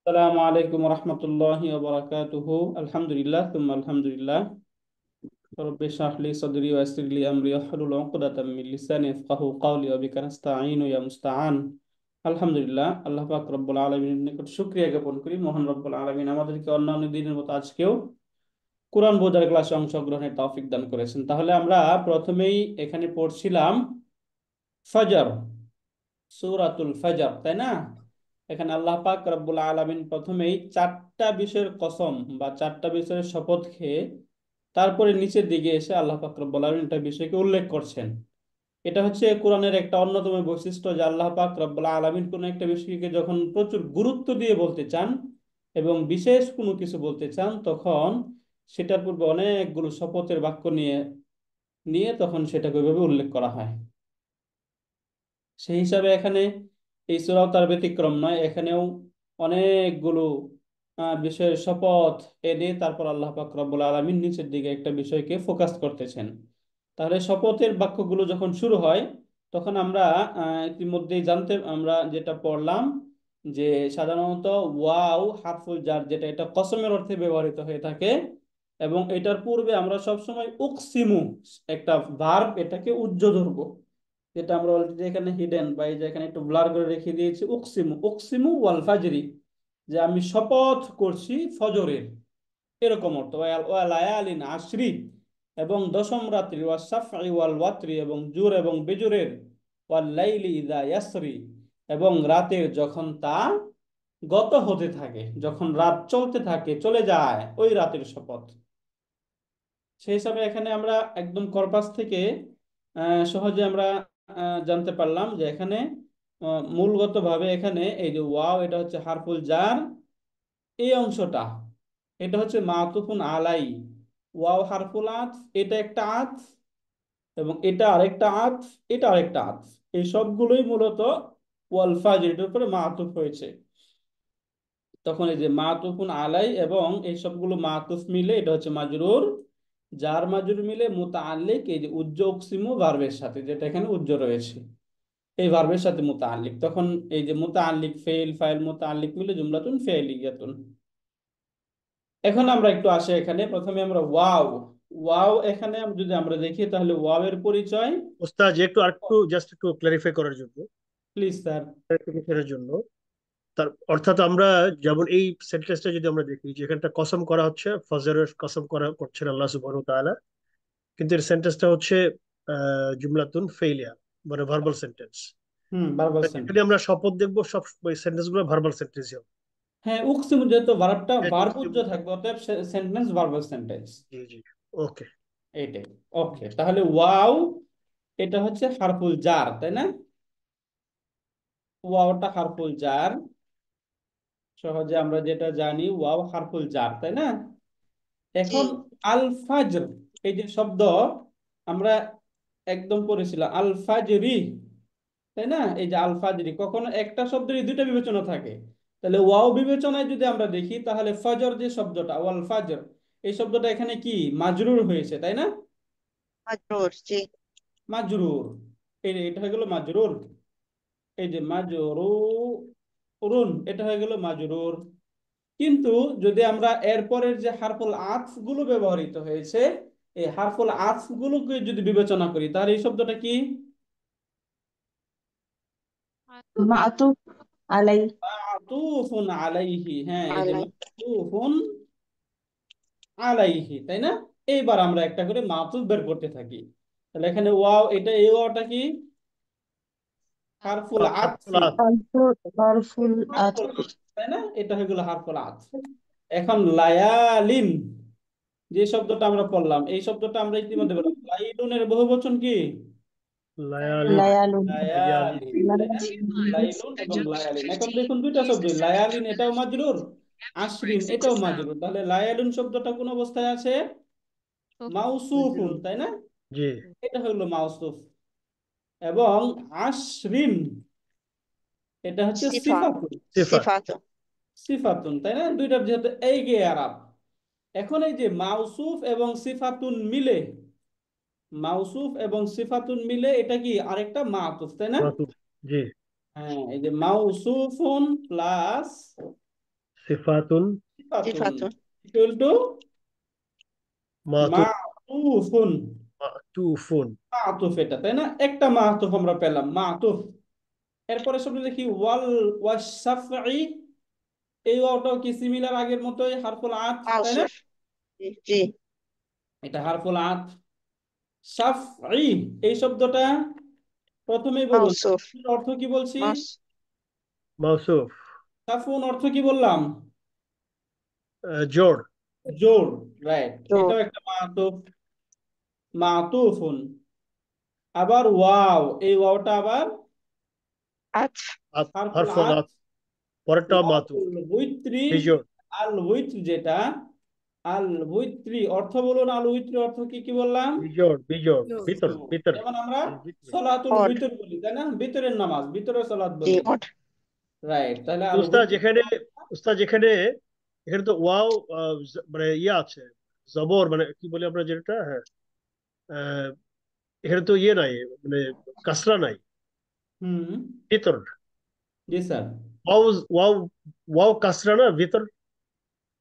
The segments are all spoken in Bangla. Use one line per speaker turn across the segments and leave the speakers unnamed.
আসসালামু আলাইকুম রহমতুল্লাহি ওয়া বারাকাতুহু। আলহামদুলিল্লাহ তুম্মা আলহামদুলিল্লাহ। রব্বি ইশরাহ লি সাদরি ওয়া ইয়াসসির লি আমরি ওয়াহলুল উকদাতাম মিন লিসানি ইয়াফকাহু কওলি ওয়া বিকা নাস্তাঈনু ইয়া মুস্তাআন। আলহামদুলিল্লাহ, আল্লাহ পাক রব্বুল আলামিনের নিকট শুকরিয়া জ্ঞাপন করি। মহান রব্বুল আলামিন আমাদেরকে অন্যান্য দিনের মতো আজকেও কোরআন বোঝার ক্লাসে অংশগ্রহণের তৌফিক দান করেছেন। তাহলে আমরা প্রথমেই এখানে পড়ছিলাম ফজর, সূরাতুল ফজর, তাই না? এখানে আল্লাহ পাক রব্বুল আলামিন প্রথমেই চারটা বিষয়ের কসম বা চারটা বিষয়ের শপথ খেয়ে তারপরে নিচের দিকে এসে আল্লাহ পাক রব্বুল আলামিন একটা বিষয়কে উল্লেখ করছেন। এটা হচ্ছে কোরআনের একটা অন্যতম বৈশিষ্ট্য যে আল্লাহ পাক রব্বুল আলামিন কোনো একটা বিষয়কে যখন প্রচুর গুরুত্ব দিয়ে বলতে চান এবং বিশেষ কোনো কিছু বলতে চান, তখন সেটার পূর্বে অনেকগুলো শপথের বাক্য নিয়ে নিয়ে তখন সেটাকে ওইভাবে উল্লেখ করা হয়। সেই হিসাবে এখানে এই সূরাও তার ব্যতিক্রম নয়। এখানেও অনেকগুলো বিষয়ের শপথ এনে তারপর আল্লাহ পাক রব্বুল আলামিন নিচের দিকে একটা বিষয়কে ফোকাস করতেছেন। তাহলে শপথের বাক্যগুলো যখন শুরু হয় তখন আমরা ইতিমধ্যেই আমরা যেটা পড়লাম যে সাধারণত ওয়াও হারফুল জার, যেটা এটা কসমের অর্থে ব্যবহৃত হয়ে থাকে, এবং এটার পূর্বে আমরা সবসময় উকসিমু একটা ভার্ব, এটাকে উজ্জ্ব ধরবো, যেটা আমরা অলরেডি এখানে হিডেন বা এই যে এখানে একটু ব্লার করে রেখে দিয়েছি, উকসিমু উকসিমু ওয়াল ফাজরি, যে আমি শপথ করছি ফজরের, এরকম অর্থ। ওয়া লায়ালিন আশরি, এবং দশম রাত্রি, ওয়া শাফঈ ওয়াল ওয়াতরি, এবং জোর এবং বেজোরের, ওয়াল লাইলি ইযা ইয়াসরি, এবং রাতের যখন তা গত হতে থাকে, যখন রাত চলতে থাকে, চলে যায়, ওই রাতের শপথ। সেই হিসাবে এখানে আমরা একদম কর্পাস থেকে সহজে আমরা জানতে পারলাম যে এখানে মূলগতভাবে এখানে এই যে ওয়াও, এটা হচ্ছে হারফুল জার, এই অংশটা এটা হচ্ছে মাতুফুন আলাই। ওয়াও হারফুল আতফ, এটা একটা আতফ, এবং এটা আরেকটা আতফ, এটা আরেকটা আতফ, এই সবগুলোই মূলত ওয়াল ফাজর এটার উপরে মাতুফ হয়েছে। তখন এই যে মাতুফুন আলাই এবং এই সবগুলো মাতুফ মিলে এটা হচ্ছে মাজরুর, যার মাজরুর মিলে মুতাআল্লিক, এই যে উজ্জ উকসিমু ভার্বের সাথে, যেটা এখানে উজ্জ রয়েছে, এই ভার্বের সাথে মুতাআল্লিক, তখন এই যে মুতাআল্লিক ফেইল ফাইল মুতাআল্লিক মিলে জুমলাতুন ফেইলিয়াতুন। এখন আমরা একটু আসি, এখানে প্রথমে আমরা ওয়াও, ওয়াও এখানে যদি আমরা দেখি তাহলে ওয়াও এর পরিচয়।
ওস্তাদ যে একটু আরেকটু জাস্ট একটু ক্লারিফাই করার জন্য,
প্লিজ স্যার।
clarification এর জন্য, তার অর্থাৎ আমরা যেমন এই সেন্টেন্সটা যদি আমরা দেখি যে এখানটা কসম করা হচ্ছে, ফজরের কসম করা করছেন আল্লাহ সুবহানাহু ওয়া তাআলা, কিন্তু এর সেন্টেন্সটা হচ্ছে জুমলাতুন ফেইলিয়া, মানে ভার্বাল সেন্টেন্স।
ভার্বাল
যদি আমরা
সেন্টেন্স।
শপথ দেখবো, সব সেন্টেন্স গুলো ভার্বাল সেন্টেন্সই হবে।
হ্যাঁ, উকসিমু যেহেতু ভার্বটা
এক
ভার্ব
উক্তি-
উজ্জ থাকবে, অতএব সেন্টেন্স ভার্বাল সেন্টেন্স।
জি জি, ওকে।
এইটাই। ওকে, তাহলে ওয়াও এটা হচ্ছে হারফুল জার, তাই না? ওয়াওটা হারফুল জার, সহজে আমরা যেটা জানি ওয়াও হারফুল জার, তাই না?
জি।
এখন আল ফাজর, এই যে শব্দ আমরা একদম পড়েছিলাম আল ফাজরি, তাই না? এই যে আল ফাজরি, কখনো একটা শব্দেরই দুইটা বিবেচনা থাকে। তাহলে ওয়াও বিবেচনায় যদি আমরা দেখি তাহলে ফজর যে শব্দটা, ওয়াল ফাজর, এই শব্দটা এখানে কি মাজরুর হয়েছে, তাই না?
মাজরুর, জি।
মাজরুর, এটা হয়ে গেল মাজরুর। এই যে মাজরুরুন, এটা হয়ে গেল মাজরুর। কিন্তু যদি আমরা এরপরের যে হারফুল আতফ গুলো ব্যবহৃত হয়েছে, এই হারফুল আতফ গুলোকে যদি বিবেচনা করি তাহলে এই শব্দটা কি?
معطوف عليه.
মাতুফুন আলাইহি। হ্যাঁ, এই যে
আলাই।
মাতুফুন আলাইহি, তাই না? এইবার আমরা একটা করে মাতুফ বের করতে থাকি। তাহলে এখানে ওয়াও, এটা এই ওয়াওটা কি? হারফুল আতফি।
ظرف
হারফুল
العطف.
আতফ, তাই না? এটা হয়ে গেল হারফুল আতফ। এখন লায়ালিন, যে শব্দটা আমরা পড়লাম, এই শব্দটা আমরা ইতিমধ্যে বললাম, লাইলুনের বহুবচন কি?
লায়ালিন,
ليال.
লায়ালিন।
লায়ালিন, তাই না? লাইলুন এবং লায়ালিন, এখন দেখুন দুইটা শব্দ, লায়ালিন এটাও মাজরুর, আশরিন এটাও মাজরুর। তাহলে লায়ালিন শব্দটা কোন অবস্থায় আছে? মাউসুফুন, তাই না?
জি।
এটা হলো মাউসুফ। এবং আশরিন এটা হচ্ছে
সিফা।
সিফাতুন।
সিফাত।
সিফাত।
সিফাতুন, তাই না? দুইটার যেহেতু এই গে আরাব, এখন এই যে মাউসুফ এবং সিফাতুন মিলে, মাউসুফ এবং সিফাতুন মিলে এটা কি আরেকটা মাতুফ, তাই না?
মাতুফ। জি।
হ্যাঁ, এই যে মাউসুফুন প্লাস
সিফাতুন
সিফাতুন
সিফাতুন
ইকুয়াল টু
মাতুফ
মাতুফুন।
মাতুফুন।
মাতুফ এটা, তাই না? একটা মাতুফ আমরা পেলাম, মাতুফ। এরপরে শব্দ দেখি ওয়াল ওয়াশাফঈ। এই ওয়াওটাও কি সিমিলার আগের মতোই হারফুল আতফ, তাই না?
মাউসুফ জি জি
এটা হারফুল আতফ। শাফঈ এই শব্দটা প্রথমেই বলুন
মাউসুফ
এর অর্থ কি বলছি?
মাউস
মাউসুফ
সাফুন অর্থ কি বললাম?
জোড়।
জোর, রাইট।
জোর
এটাও একটা মাতুফ, মাতুফুন। আবার ওয়াও, এই ওয়াওটা আবার
আতফ
হারফুল
হারফুল
আতফ।
আতফ, পরেরটা মাতুফ
ওয়াউল উইত্রি,
বিজোড়।
আল উইত্র যেটা, আল উইত্রি অর্থ বলুন। আল উইত্রি অর্থ কি কি বললাম?
বিজোড় বিজোড় ভিতর
বিতর।
ভিতর।
যেমন আমরা
ভিতরে।
সলাতুল
অড
বিতর বলি, তাই না? বিতরের নামাজ, বিতরের সালাত
জি
বলি,
অড
রাইট। তাহলে
কিন্তু
আল
উস্তাদ
উইত্র
যেখানে উস্তাদ যেখানে এখানে তো ওয়াও মানে ইয়ে আছে, জবর মানে কি বলি আমরা যেটা, হ্যাঁ আহ, এখানে তো ইয়ে নাই, মানে কাসরা নাই
হুম,
ভিতর।
জি স্যার।
ওয়াও ওয়াও ওয়াও কাসরা না ভিতর,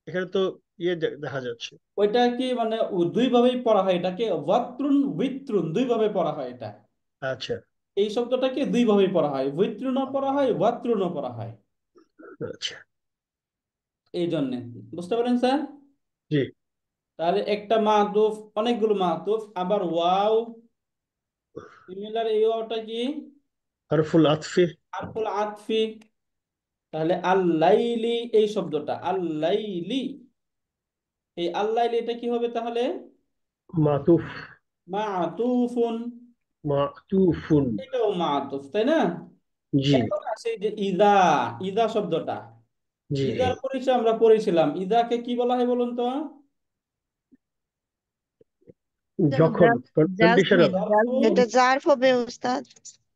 এখানে তো ইয়ে দেখা যাচ্ছে।
ওইটা কি মানে দুই ভাবেই পড়া হয় এটাকে, ওয়াত্রুন উইত্রুন দুই ভাবে পড়া হয় এটা।
আচ্ছা
এই শব্দটাকে দুই ভাবেই পড়া হয়, উইত্রুনও পড়া হয়, ওয়াত্রুনও পড়া হয়।
আচ্ছা।
এই জন্য, বুঝতে পারেন স্যার?
জি।
তাহলে একটা মাতুফ, অনেকগুলো মাতুফ, আবার ওয়াও সিমিলার। এই ওয়াওটা কি?
হারফুল আতফি
হারফুল আতফি। তাহলে আল্লাইলি এই শব্দটা, আল্লাইলি, এই আল্লাইলি এটা কি হবে তাহলে?
মাতুফ
মাতুফুন।
মাতুফুন।
এটাও মাতুফ, তাই না?
জি
এখন আছে যে ইদা, ইদা শব্দটা,
জি জি।
ইদার পরিচয় আমরা পড়েছিলাম। ইদাকে কি বলা হয় বলুন তো?
যেন
যখন কন্ডিশনাল।
জাজমিন
জরফু,
জাজমিন
এটা জারফ হবে উস্তাদ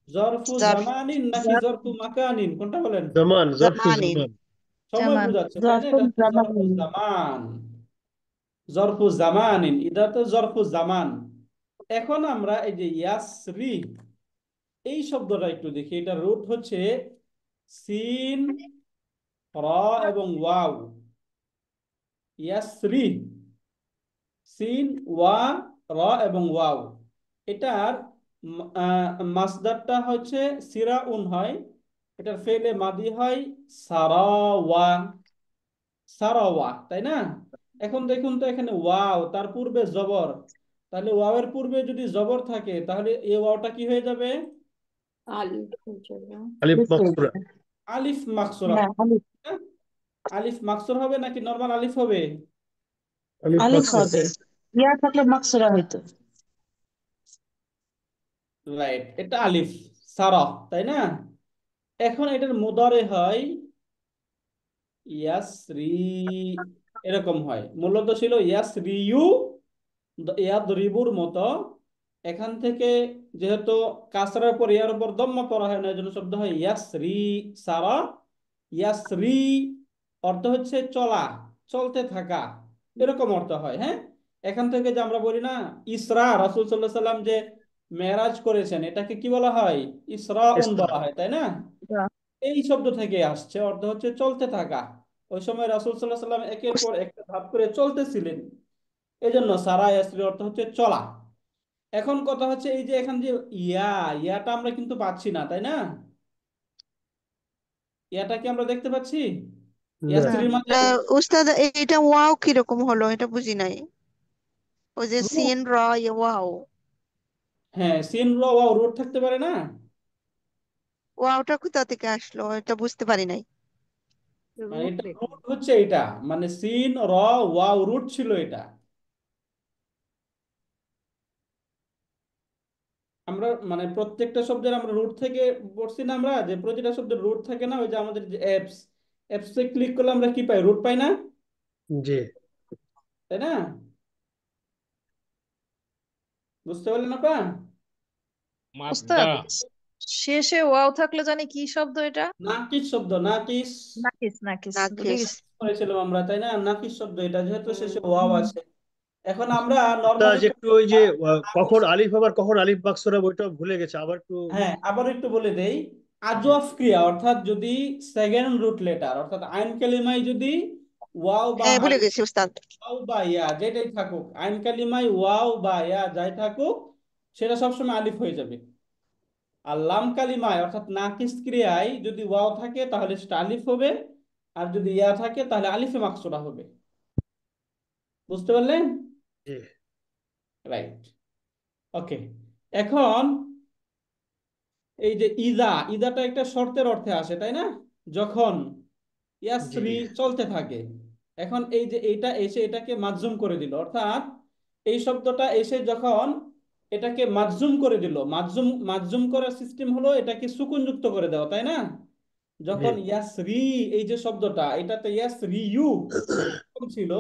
জরফু
জারফ
জামানিন নাকি
জার-
জরফু মাকানিন, কোনটা বলেন?
জামান জরফু
জামানিন
জামান।
সময়
জামান
বোঝাচ্ছে, তাই না? এটা
জারফুল
হচ্ছে জরফু
জামানিন।
জামান। জরফু জামানিন, ইদা তো জরফু জামান। এখন আমরা এই যে ইয়াসরি এই শব্দটা একটু দেখি। এটা রুট হচ্ছে সিন, র এবং ওয়াও। ইয়াসরি, সিন, ওয়া, র এবং ওয়াও। এটার মাসদারটা হচ্ছে সিরাউন হয়, এটার ফেলে মাদি হয় সারাওয়া, সারাওয়া, তাই না? এখন দেখুন তো এখানে ওয়াও, তার পূর্বে জবর। তাহলে ওয়াওয়ের পূর্বে যদি জবর থাকে তাহলে এই ওয়াওটা কি হয়ে যাবে?
আলিফ
বুঝতে
মাকসুরা।
পেরেছি।
আলিফ মাকসুরা
হ্যাঁ,
হবে,
আলিফ
তাই না? আলিফ মাকসুর হবে নাকি নরমাল আলিফ হবে?
আলিফ
আলিফ
মাকসুরা।
হবে। ইয়া থাকলে মাকসুরা হইতো।
রাইট, এটা আলিফ সারা, তাই না? এখন এটার মুদারে হয় ইয়াসরি, এরকম হয়। মূলত ছিল ইয়াসরিয়ু, ইয়াদরিবুর মতো। এখান থেকে যেহেতু কাসরার পর ইয়ার উপর দম্মা পড়া হয় না, এই জন্য শব্দ হয় ইয়াসরি, সারা। ইয়াসরি অর্থ হচ্ছে চলা, চলতে থাকা, এরকম অর্থ হয়। হ্যাঁ, এখান থেকে যে আমরা বলি না ইসরা, রাসূল সাল্লাল্লাহু আলাইহি সাল্লাম যে মেরাজ করেছেন, এটাকে কি বলা হয়? ইসরাউন
ইসরা।
বলা হয়, তাই না? এই শব্দ থেকে আসছে, অর্থ হচ্ছে চলতে থাকা। ওই সময় রাসূল সাল্লাল্লাহু আলাইহি সাল্লাম একের পর একটা ধাপ করে চলতেছিলেন, এই জন্য সারা ইয়াসরি অর্থ হচ্ছে চলা। এখন কথা হচ্ছে এই যে এখান যে ইয়া, ইয়াটা আমরা কিন্তু পাচ্ছি না, তাই না? ইয়াটা কি আমরা দেখতে পাচ্ছি
না।
না,
ইয়াসরির মাঝে?
উস্তাদ এটা ওয়াও কিরকম হলো এটা বুঝি নাই ওই যে
রুট,
সিন র ওয়াও
হ্যাঁ, সিন র ওয়াও রুট থাকতে পারে না?
ওয়াওটা কোথা থেকে আসলো এটা বুঝতে পারি নাই
মানে এটা রুট হচ্ছে এটা, মানে সিন র ওয়াও রুট ছিল এটা। আমরা মানে প্রত্যেকটা শব্দের আমরা রুট থেকে পড়ছি না, আমরা যে প্রতিটা শব্দের রুট থাকে না, ওই যে আমাদের যে অ্যাপস, অ্যাপসে ক্লিক করলে আমরা কি পাই? রুট পাই না,
জি।
তাই না? বুঝতে পারলেন আপা?
উস্তাদ,
মাদ্দা।
শেষে ওয়াও থাকলে জানি কি শব্দ এটা?
নাকিস শব্দ, নাকিস
নাকিস, নাকিস ভুলে
নাকিস
গেছি।
করেছিলাম আমরা, তাই না? নাকিস শব্দ এটা, যেহেতু শেষে
হুম
ওয়াও
হুম।
আছে। এখন আমরা
উস্তাদ
নর্মালি তো
একটু ওই যে কখন আলিফ আবার কখন আলিফ মাকসুরা ওইটা ভুলে গেছে, আবার একটু।
হ্যাঁ, আবার একটু বলে দেই। আজওয়াফ ক্রিয়া অর্থাৎ যদি সেকেন্ড রুট লেটার অর্থাৎ আইন কালিমায় যদি ওয়াও বা
হ্যাঁ ভুলে
আলিফ,
গেছি উস্তাদ।
ওয়াও বা ইয়া যেটাই থাকুক, আইন কালিমায় ওয়াও বা ইয়া যাই থাকুক সেটা সবসময় আলিফ হয়ে যাবে। আর লাম কালিমায় অর্থাৎ নাকিস ক্রিয়ায় যদি ওয়াও থাকে তাহলে সেটা আলিফ হবে, আর যদি ইয়া থাকে তাহলে আলিফে মাকসুরা হবে। বুঝতে পারলেন?
জি
রাইট, ওকে। এখন এই যে ইদা, ইদাটা একটা শর্তের অর্থে আসে তাই না, যখন
জি
ইয়াসরি চলতে থাকে। এখন এই যে এটা এসে এটাকে মাজজুম করে দিল, অর্থাৎ এই শব্দটা এসে যখন এটাকে মাজজুম করে দিল, মাজজুম মাজজুম করার সিস্টেম হলো এটাকে সুকুনযুক্ত করে দেওয়া তাই না।
জি
যখন ইয়াসরি, এই যে শব্দটা এটাতে ইয়াসরিয়ু এরকম ছিল,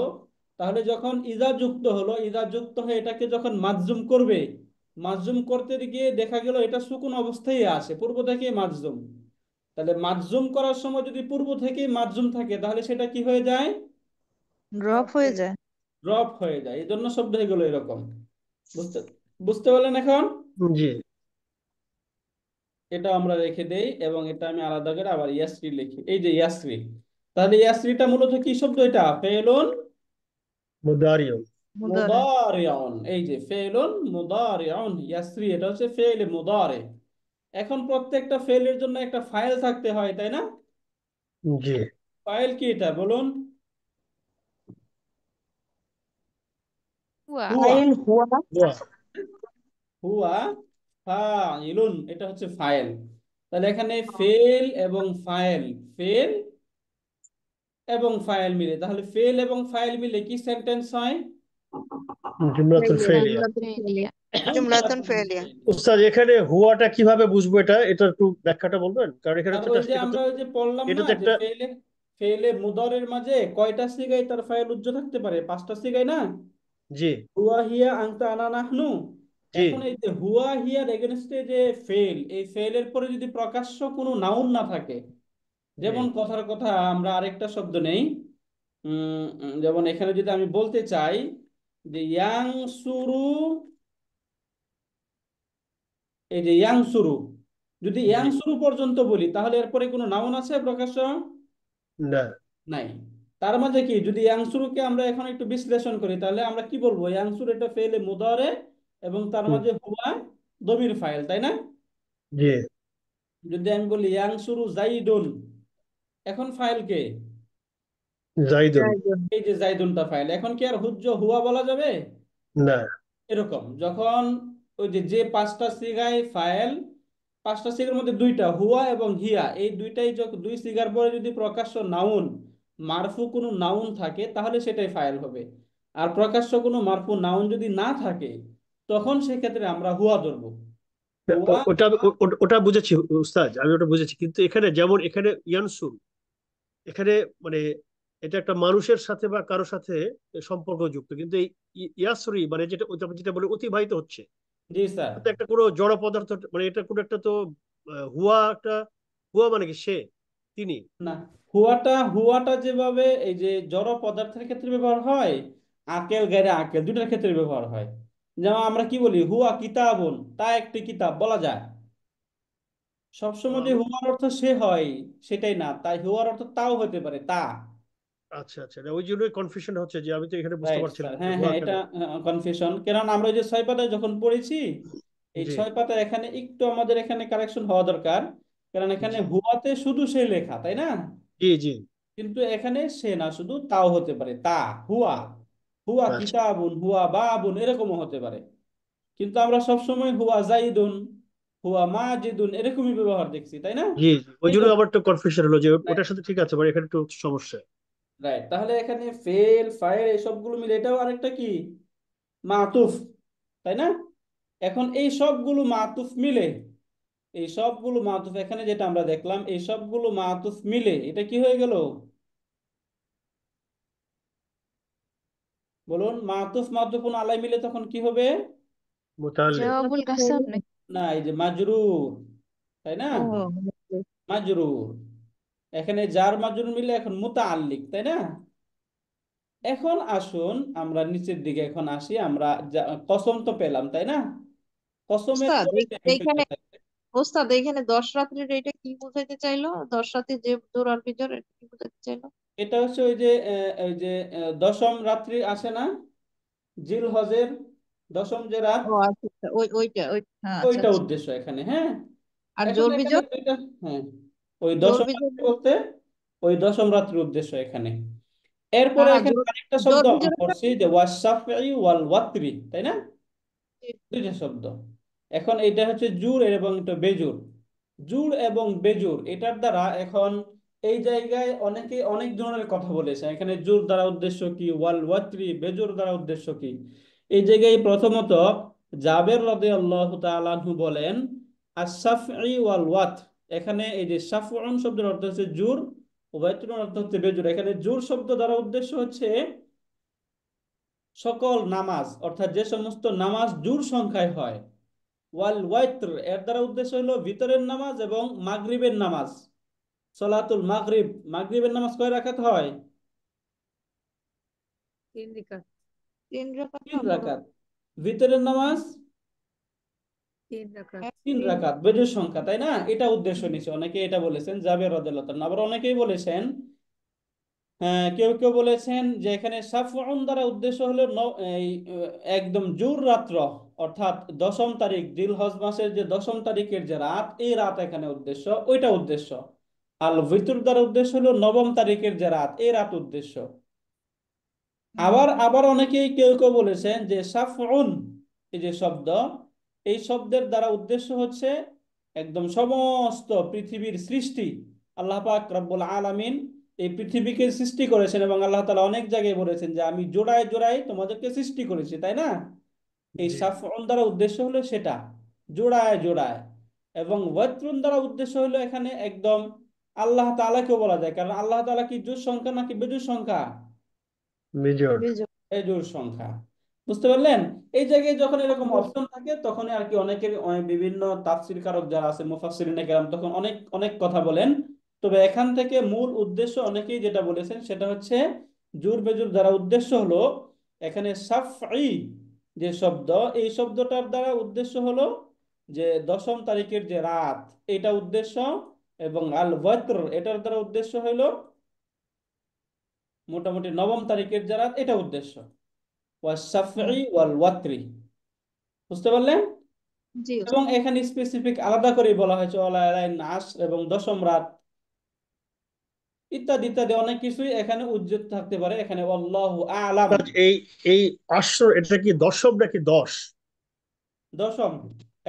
তাহলে যখন ইজা যুক্ত হলো, ইজা যুক্ত হয়ে এটাকে যখন মাজজুম করবে, মাজজুম করতে গিয়ে দেখা গেল এটা সুকুন অবস্থায় আছে, পূর্ব থেকে মাজজুম। তাহলে মাজজুম করার সময় যদি পূর্ব থেকেই মাজজুম থাকে তাহলে সেটা কি হয়ে যায়?
ড্রপ হয়ে যায়।
ড্রপ হয়ে যায়, এই জন্য শব্দ হয়ে গেল এরকম। বুঝতে বুঝতে পারলেন এখন?
জি
এটা আমরা রেখে দেই এবং এটা আমি আলাদা করে আবার ইয়াসরি লিখি, এই যে ইয়াসরি। তাহলে ইয়াসরিটা মূলত কি শব্দ? এটা ফেলুন
মুদারিউন।
মুদারে।
মুদারিউন, এই যে ফেলুন মুদারিউন ইয়াসরি, এটা হচ্ছে ফেল মুদারে। এখন প্রত্যেকটা ফেলের জন্য একটা ফাইল থাকতে হয় তাই না?
জি
ফাইল কি এটা বলুন?
হুয়া।
হুয়া,
ফাইল হুয়া।
ওয়া
হুয়া ফাইলুন, এটা হচ্ছে ফাইল। তাহলে এখানে ফেল এবং ফাইল, ফেল এবং ফাইল মিলে, তাহলে ফেল এবং ফাইল মিলে কি সেন্টেন্স হয়?
জুমলাতুল
ফাইলিয়া
ফাইলিয়া।
জুমলাতুল ফাইলিয়া।
জুমলাতুন ফেলিয়া।
উস্তাদ এখানে হুয়াটা কিভাবে বুঝবো, এটা একটু ব্যাখ্যাটা বলবেন, কারণ এখানে
আর
তো
ওই যে
এটা তো
আমরা ওই যে বললাম
এটা
না
তো
যে
একটা
ফেলে, ফেলে মুদরের মাঝে কয়টা সিগায় তার ফাইল উজ্জ থাকতে পারে? 5টা সিগায় না?
জি
হুয়া হিয়া আনতা আনা নাহনু।
জি
এখন এই যে হুয়া হিয়ার এগেনস্টে যে ফেল, এই ফেলের পরে যদি প্রকাশ্য কোনো নাউন না থাকে,
জি
যেমন কথার কথা আমরা আরেকটা শব্দ নেই, যেমন এখানে যদি আমি বলতে চাই যে ইয়াং সুরু, এই যে ইয়াং সুরু, যদি
জি
ইয়াং সুরু পর্যন্ত বলি তাহলে এরপরে কোনো নাউন আছে প্রকাশ্য?
না
নাই। তার মাঝে কি যদি ইয়াংসুরুকে আমরা এখন একটু বিশ্লেষণ করি তাহলে আমরা কি বলবো? ইয়াংসুর এটা ফেলে মুদারে এবং তার
হুম,
মাঝে হুয়া দমির ফাইল তাই না।
জি
যদি আমি বলি ইয়াংসুরু জাইদুন, এখন ফাইল কে?
জাইদুন।
জায়দুন।
এই যে জাইদুনটা ফাইল, এখন কি আর হুয়া বলা যাবে?
না
এরকম যখন ওই যে যে 5টা সিগায় ফাইল, 5টা সিগার মধ্যে 2টা হুয়া এবং হিয়া, এই দুইটাই যখন 2 সিগার পরে যদি প্রকাশ্য নাউন মারফু কোনো নাউন থাকে তাহলে সেটাই ফাইল হবে। আর প্রকাশ্য কোনো মারফু নাউন যদি না থাকে তখন সেক্ষেত্রে আমরা হুয়া ধরবো। হুয়া
ওটা বুঝেছি উস্তাদ, আমি ওটা বুঝেছি, কিন্তু এখানে যেমন এখানে ইয়ানসুর, এখানে মানে এটা একটা মানুষের সাথে বা কারোর সাথে সম্পর্ক যুক্ত, কিন্তু এই ইয়াসরি মানে যেটা যেটা বলে অতিবাহিত হচ্ছে,
জি স্যার।
এটা একটা কোনো জড় পদার্থ, মানে এটা কোনো একটা তো হুয়া একটা, হুয়া মানে কি সে, তিনি।
না, হুয়াটা যেভাবে এই যে জড় পদার্থের ক্ষেত্রে ব্যবহার হয়, আকেল গায়রে আকেল দুটার ক্ষেত্রে ব্যবহার হয়। যেমন আমরা কি বলি হুয়া কিতাবুন, তা একটি কিতাব বলা যায়। সবসময় যে
আমরা
হুয়ার অর্থ সে হয় সেটাই না, তাই হুয়ার অর্থ তাও হতে পারে তা।
আচ্ছা আচ্ছা, না, ওই জন্যই কনফিউশন হচ্ছে যে আমি তো এখানে বুঝতে
রাইট
পারছিলাম
স্যার,
যে
হ্যাঁ
হুয়া
হ্যাঁ,
কেন।
এটা কনফিউশন, কারণ আমরা ওই যে 6 পাতায় যখন পড়েছি, এই
জি
6 পাতায় এখানে একটু আমাদের এখানে কারেকশন হওয়া দরকার, কারণ এখানে
জি
হুয়াতে শুধু সে লেখা তাই না,
জি জি
কিন্তু এখানে সে না, শুধু তাও হতে পারে তা, হুয়া, হুয়া
আচ্ছা
কিতাবুন, হুয়া বাবুন এরকমও হতে পারে। কিন্তু আমরা সবসময় হুয়া জাইদুন, হুয়া মাজিদুন এরকমই ব্যবহার দেখছি তাই না।
জি জি, ওই
এই
জন্য
জন্য
আমার একটু কনফিউশন হলো যে ওটার সাথে ঠিক আছে, মানে এখানে একটু সমস্যা।
রাইট, তাহলে এখানে ফেল ফাইল এসবগুলো মিলে এটাও আরেকটা কি মাতুফ তাই না। এখন এই সবগুলো মাতুফ মিলে, এই সবগুলো মাতুফ এখানে যেটা আমরা দেখলাম এই সবগুলো মাতুফ মিলে এটা কি হয়ে গেল বলুন? মাতুফ মাতুফুন আলাই মিলে তখন কি হবে?
মুতাআল্লিক।
জবাবুল কাসাম নাকি?
না, এই যে মাজরুর, তাই না,
ও
মাজরুর। এখানে জার মাজরুর মিলে এখন মুতাআল্লিক তাই না। এখন আসুন আমরা নিচের দিকে এখন আসি, আমরা কসম তো পেলাম তাই না, কসমের
উস্তাদ
পরে যে বিষয়টা
এইখানে
থাকে।
ওস্তাদ এখানে 10 রাত্রির এটা কি বোঝাইতে চাইলো? 10 রাতে যে জোর আর বিজোর এটা কি বোঝাইতে চাইলো?
এটা হচ্ছে দশম রাত্রি আসে না, জিল হজের দশম যে রাত,
ও আচ্ছা আচ্ছা, ওই হ্যাঁ, আচ্ছা
ওইটা
আচ্ছা।
উদ্দেশ্য এখানে। হ্যাঁ,
আর
এখন
জোর
এখানে
বিজোর?
দুইটা। হ্যাঁ, ওই
জোর
দশম
বিজোর
রাত্রি বলতে ওই দশম রাত্রির উদ্দেশ্য এখানে।
না
এরপরে
না,
এখানে
জোর
আরেকটা
জোর
শব্দ আমরা
বিজোর
পড়ছি যে ওয়াশাফি ওয়াল ওয়াতরি, তাই না? দুইটা শব্দ। এখন এটা হচ্ছে জুর এবং এটা বেজুর। জুর এবং বেজুর এটার দ্বারা এখন এই জায়গায় অনেকে অনেক ধরনের কথা বলেছে। এখানে জুর দ্বারা উদ্দেশ্য কি, ওয়াল ওয়াতরি বেজুর দ্বারা উদ্দেশ্য কি। এই জায়গায় প্রথমত জাবের রাদিয়াল্লাহু তাআলা আনহু বলেন আশ-শাফঈ ওয়াল ওয়াত, এখানে এই যে শাফউন শব্দের অর্থ হচ্ছে জুর, ওয়াতরুন অর্থ হচ্ছে বেজুর। এখানে জুর শব্দ দ্বারা উদ্দেশ্য হচ্ছে সকল নামাজ, অর্থাৎ যে সমস্ত নামাজ জুর সংখ্যায় হয়। ওয়াল ওয়াইত্র এর দ্বারা উদ্দেশ্য হলো ভিতরের নামাজ এবং মাগরিবের নামাজ। সলাতুল মাগরিব, মাগরিবের নামাজ কয় রাকাত হয়?
3 রাকাত।
3 রাকাত
তিন
না বড়?
রাকাত। ভিতরের নামাজ
3 রাকাত।
3।
রাকাত, বেজোড় সংখ্যা, তাই না? এটা উদ্দেশ্য নিচ্ছে অনেকে, এটা বলেছেন জাবের রাদিয়াল্লাহু তাআলা। আবার অনেকেই বলেছেন, হ্যাঁ, কেউ কেউ বলেছেন যে এখানে সাফউন দ্বারা উদ্দেশ্য হলো একদম জোর রাত্র, অর্থাৎ দশম তারিখ জিলহজ মাসের যে দশম তারিখের যে রাত, এই রাত এখানে উদ্দেশ্য, ওইটা উদ্দেশ্য। আল ভিতর দ্বারা উদ্দেশ্য হলো নবম তারিখের যে রাত, এই রাত উদ্দেশ্য। আবার আবার অনেকেই কেউ কেউ বলেছেন যে সাফউন এই যে শব্দ, এই শব্দের দ্বারা উদ্দেশ্য হচ্ছে একদম সমস্ত পৃথিবীর সৃষ্টি। আল্লাহ পাক রব্বুল আলামিন এই পৃথিবীকে সৃষ্টি করেছেন এবং আল্লাহ তাআলা অনেক জায়গায় বলেছেন যে আমি জোড়ায় জোড়ায় তোমাদেরকে সৃষ্টি করেছি, তাই না? এই
জি।
সাফউন দ্বারা উদ্দেশ্য হলো সেটা, জোড়ায় জোড়ায়। এবং ওয়াত্রুন দ্বারা উদ্দেশ্য হলো এখানে একদম আল্লাহ তাআলাকেও বলা যায়, কারণ আল্লাহ তাআলা কি জোড় সংখ্যা নাকি বেজোড় সংখ্যা?
মেজর।
বিজোর।
এই জোড় সংখ্যা। বুঝতে পারলেন? এই জায়গায় যখন এরকম
হুম।
অপশন থাকে তখন আর কি অনেকের বিভিন্ন তাফসীর কারক যারা আছে মুফাসসিরিনে কেরাম তখন অনেক অনেক কথা বলেন। তবে এখান থেকে মূল উদ্দেশ্য অনেকেই যেটা বলেছেন সেটা হচ্ছে জুর বেজুর দ্বারা উদ্দেশ্য হলো এখানে সাফঈ যে শব্দ, এই শব্দটার দ্বারা উদ্দেশ্য হলো যে দশম তারিখের যে রাত, এটা উদ্দেশ্য। এবং আল ওয়াত্র এটার দ্বারা উদ্দেশ্য হলো মোটামুটি নবম তারিখের যে রাত, এটা উদ্দেশ্য। ওয়াশ-শাফঈ ওয়াল ওয়াতরি। বুঝতে পারলেন?
জি
এবং
ওস্তাদ।
এখানে স্পেসিফিক আলাদা করে বলা হয়েছে ওয়ালাইন আশর এবং দশম রাত ইত্যাদি ইত্যাদি অনেক কিছুই এখানে উজ্জ্বল থাকতে পারে। এখানে আল্লাহু আলাম।
এই এই আসর এটা কি দশম নাকি 10?
দশম,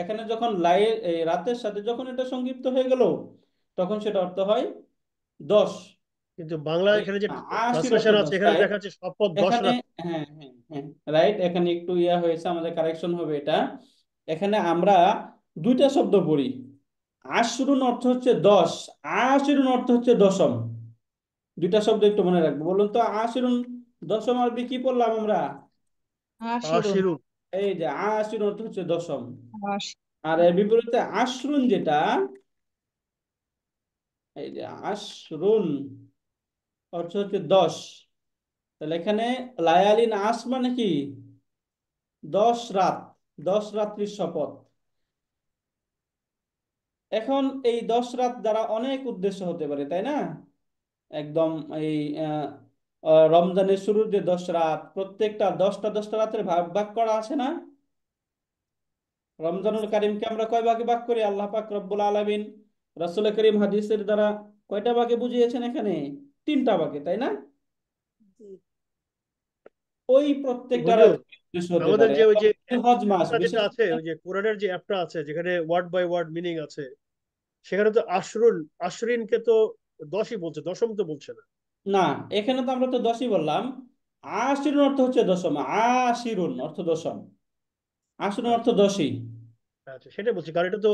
এখানে যখন এই রাতের সাথে যখন এটা সংযুক্ত হয়ে গেল তখন সেটা অর্থ হয় 10।
কিন্তু বাংলা
আর
এখানে যে
আশির অর্থ
ট্রান্সলেশন আছে
10,
এখানে
রাইট?
দেখা যাচ্ছে শপথ 10
এখানে
রাত।
হ্যাঁ হ্যাঁ হ্যাঁ, রাইট, এখানে একটু ইয়া হয়েছে, আমাদের কারেকশন হবে এটা। এখানে আমরা দুইটা শব্দ পড়ি। আশরুন অর্থ হচ্ছে 10, আশিরুন অর্থ হচ্ছে দশম। দুইটা শব্দ একটু মনে রাখবো। বলুন তো আশিরুন দশম আরবি কি পড়লাম আমরা?
আশিরুন।
আশিরুন।
এই যে আশিরুন অর্থ হচ্ছে দশম।
আশ-
আর এর বিপরীতে আশরুন যেটা, এই যে আশরুন অর্থ হচ্ছে 10। তাহলে এখানে লায়ালিন আশ মানে কি? 10 রাত, 10 রাত্রির শপথ। এখন এই 10 রাত দ্বারা অনেক উদ্দেশ্য হতে পারে, তাই না? একদম এই আহ, রমজানের শুরুর যে 10 রাত, প্রত্যেকটা 10টা 10টা রাতের ভাগ ভাগ করা আছে না? রমজানুল কারিমকে আমরা কয় ভাগে ভাগ করি? আল্লাহ পাক রব্বুল আলামিন রাসূল করিম হাদিসের দ্বারা কয়টা ভাগে বুঝিয়েছেন? এখানে 3টা ভাগে, তাই না? ওই প্রত্যেকটা
হুজুর,
রাত উদ্দেশ্য হতে
আমাদের
পারে।
যে ওই
এবং
যে
হজ মাস
অ্যাপটা যেটা
বিশেষ
আছে,
করে।
ওই যে কোরআনের যে অ্যাপটা আছে যেখানে ওয়ার্ড বাই ওয়ার্ড মিনিং আছে, সেখানে তো আশরুন আশরিনকে তো 10ই বলছে, দশম তো বলছে না।
না, এখানে তো আমরা তো 10ই বললাম। আশিরুন অর্থ হচ্ছে দশম, আশিরুন অর্থ দশম, আশিরুন অর্থ
আচ্ছা
10ই।
আচ্ছা, সেটাই বলছি, কারণ এটা তো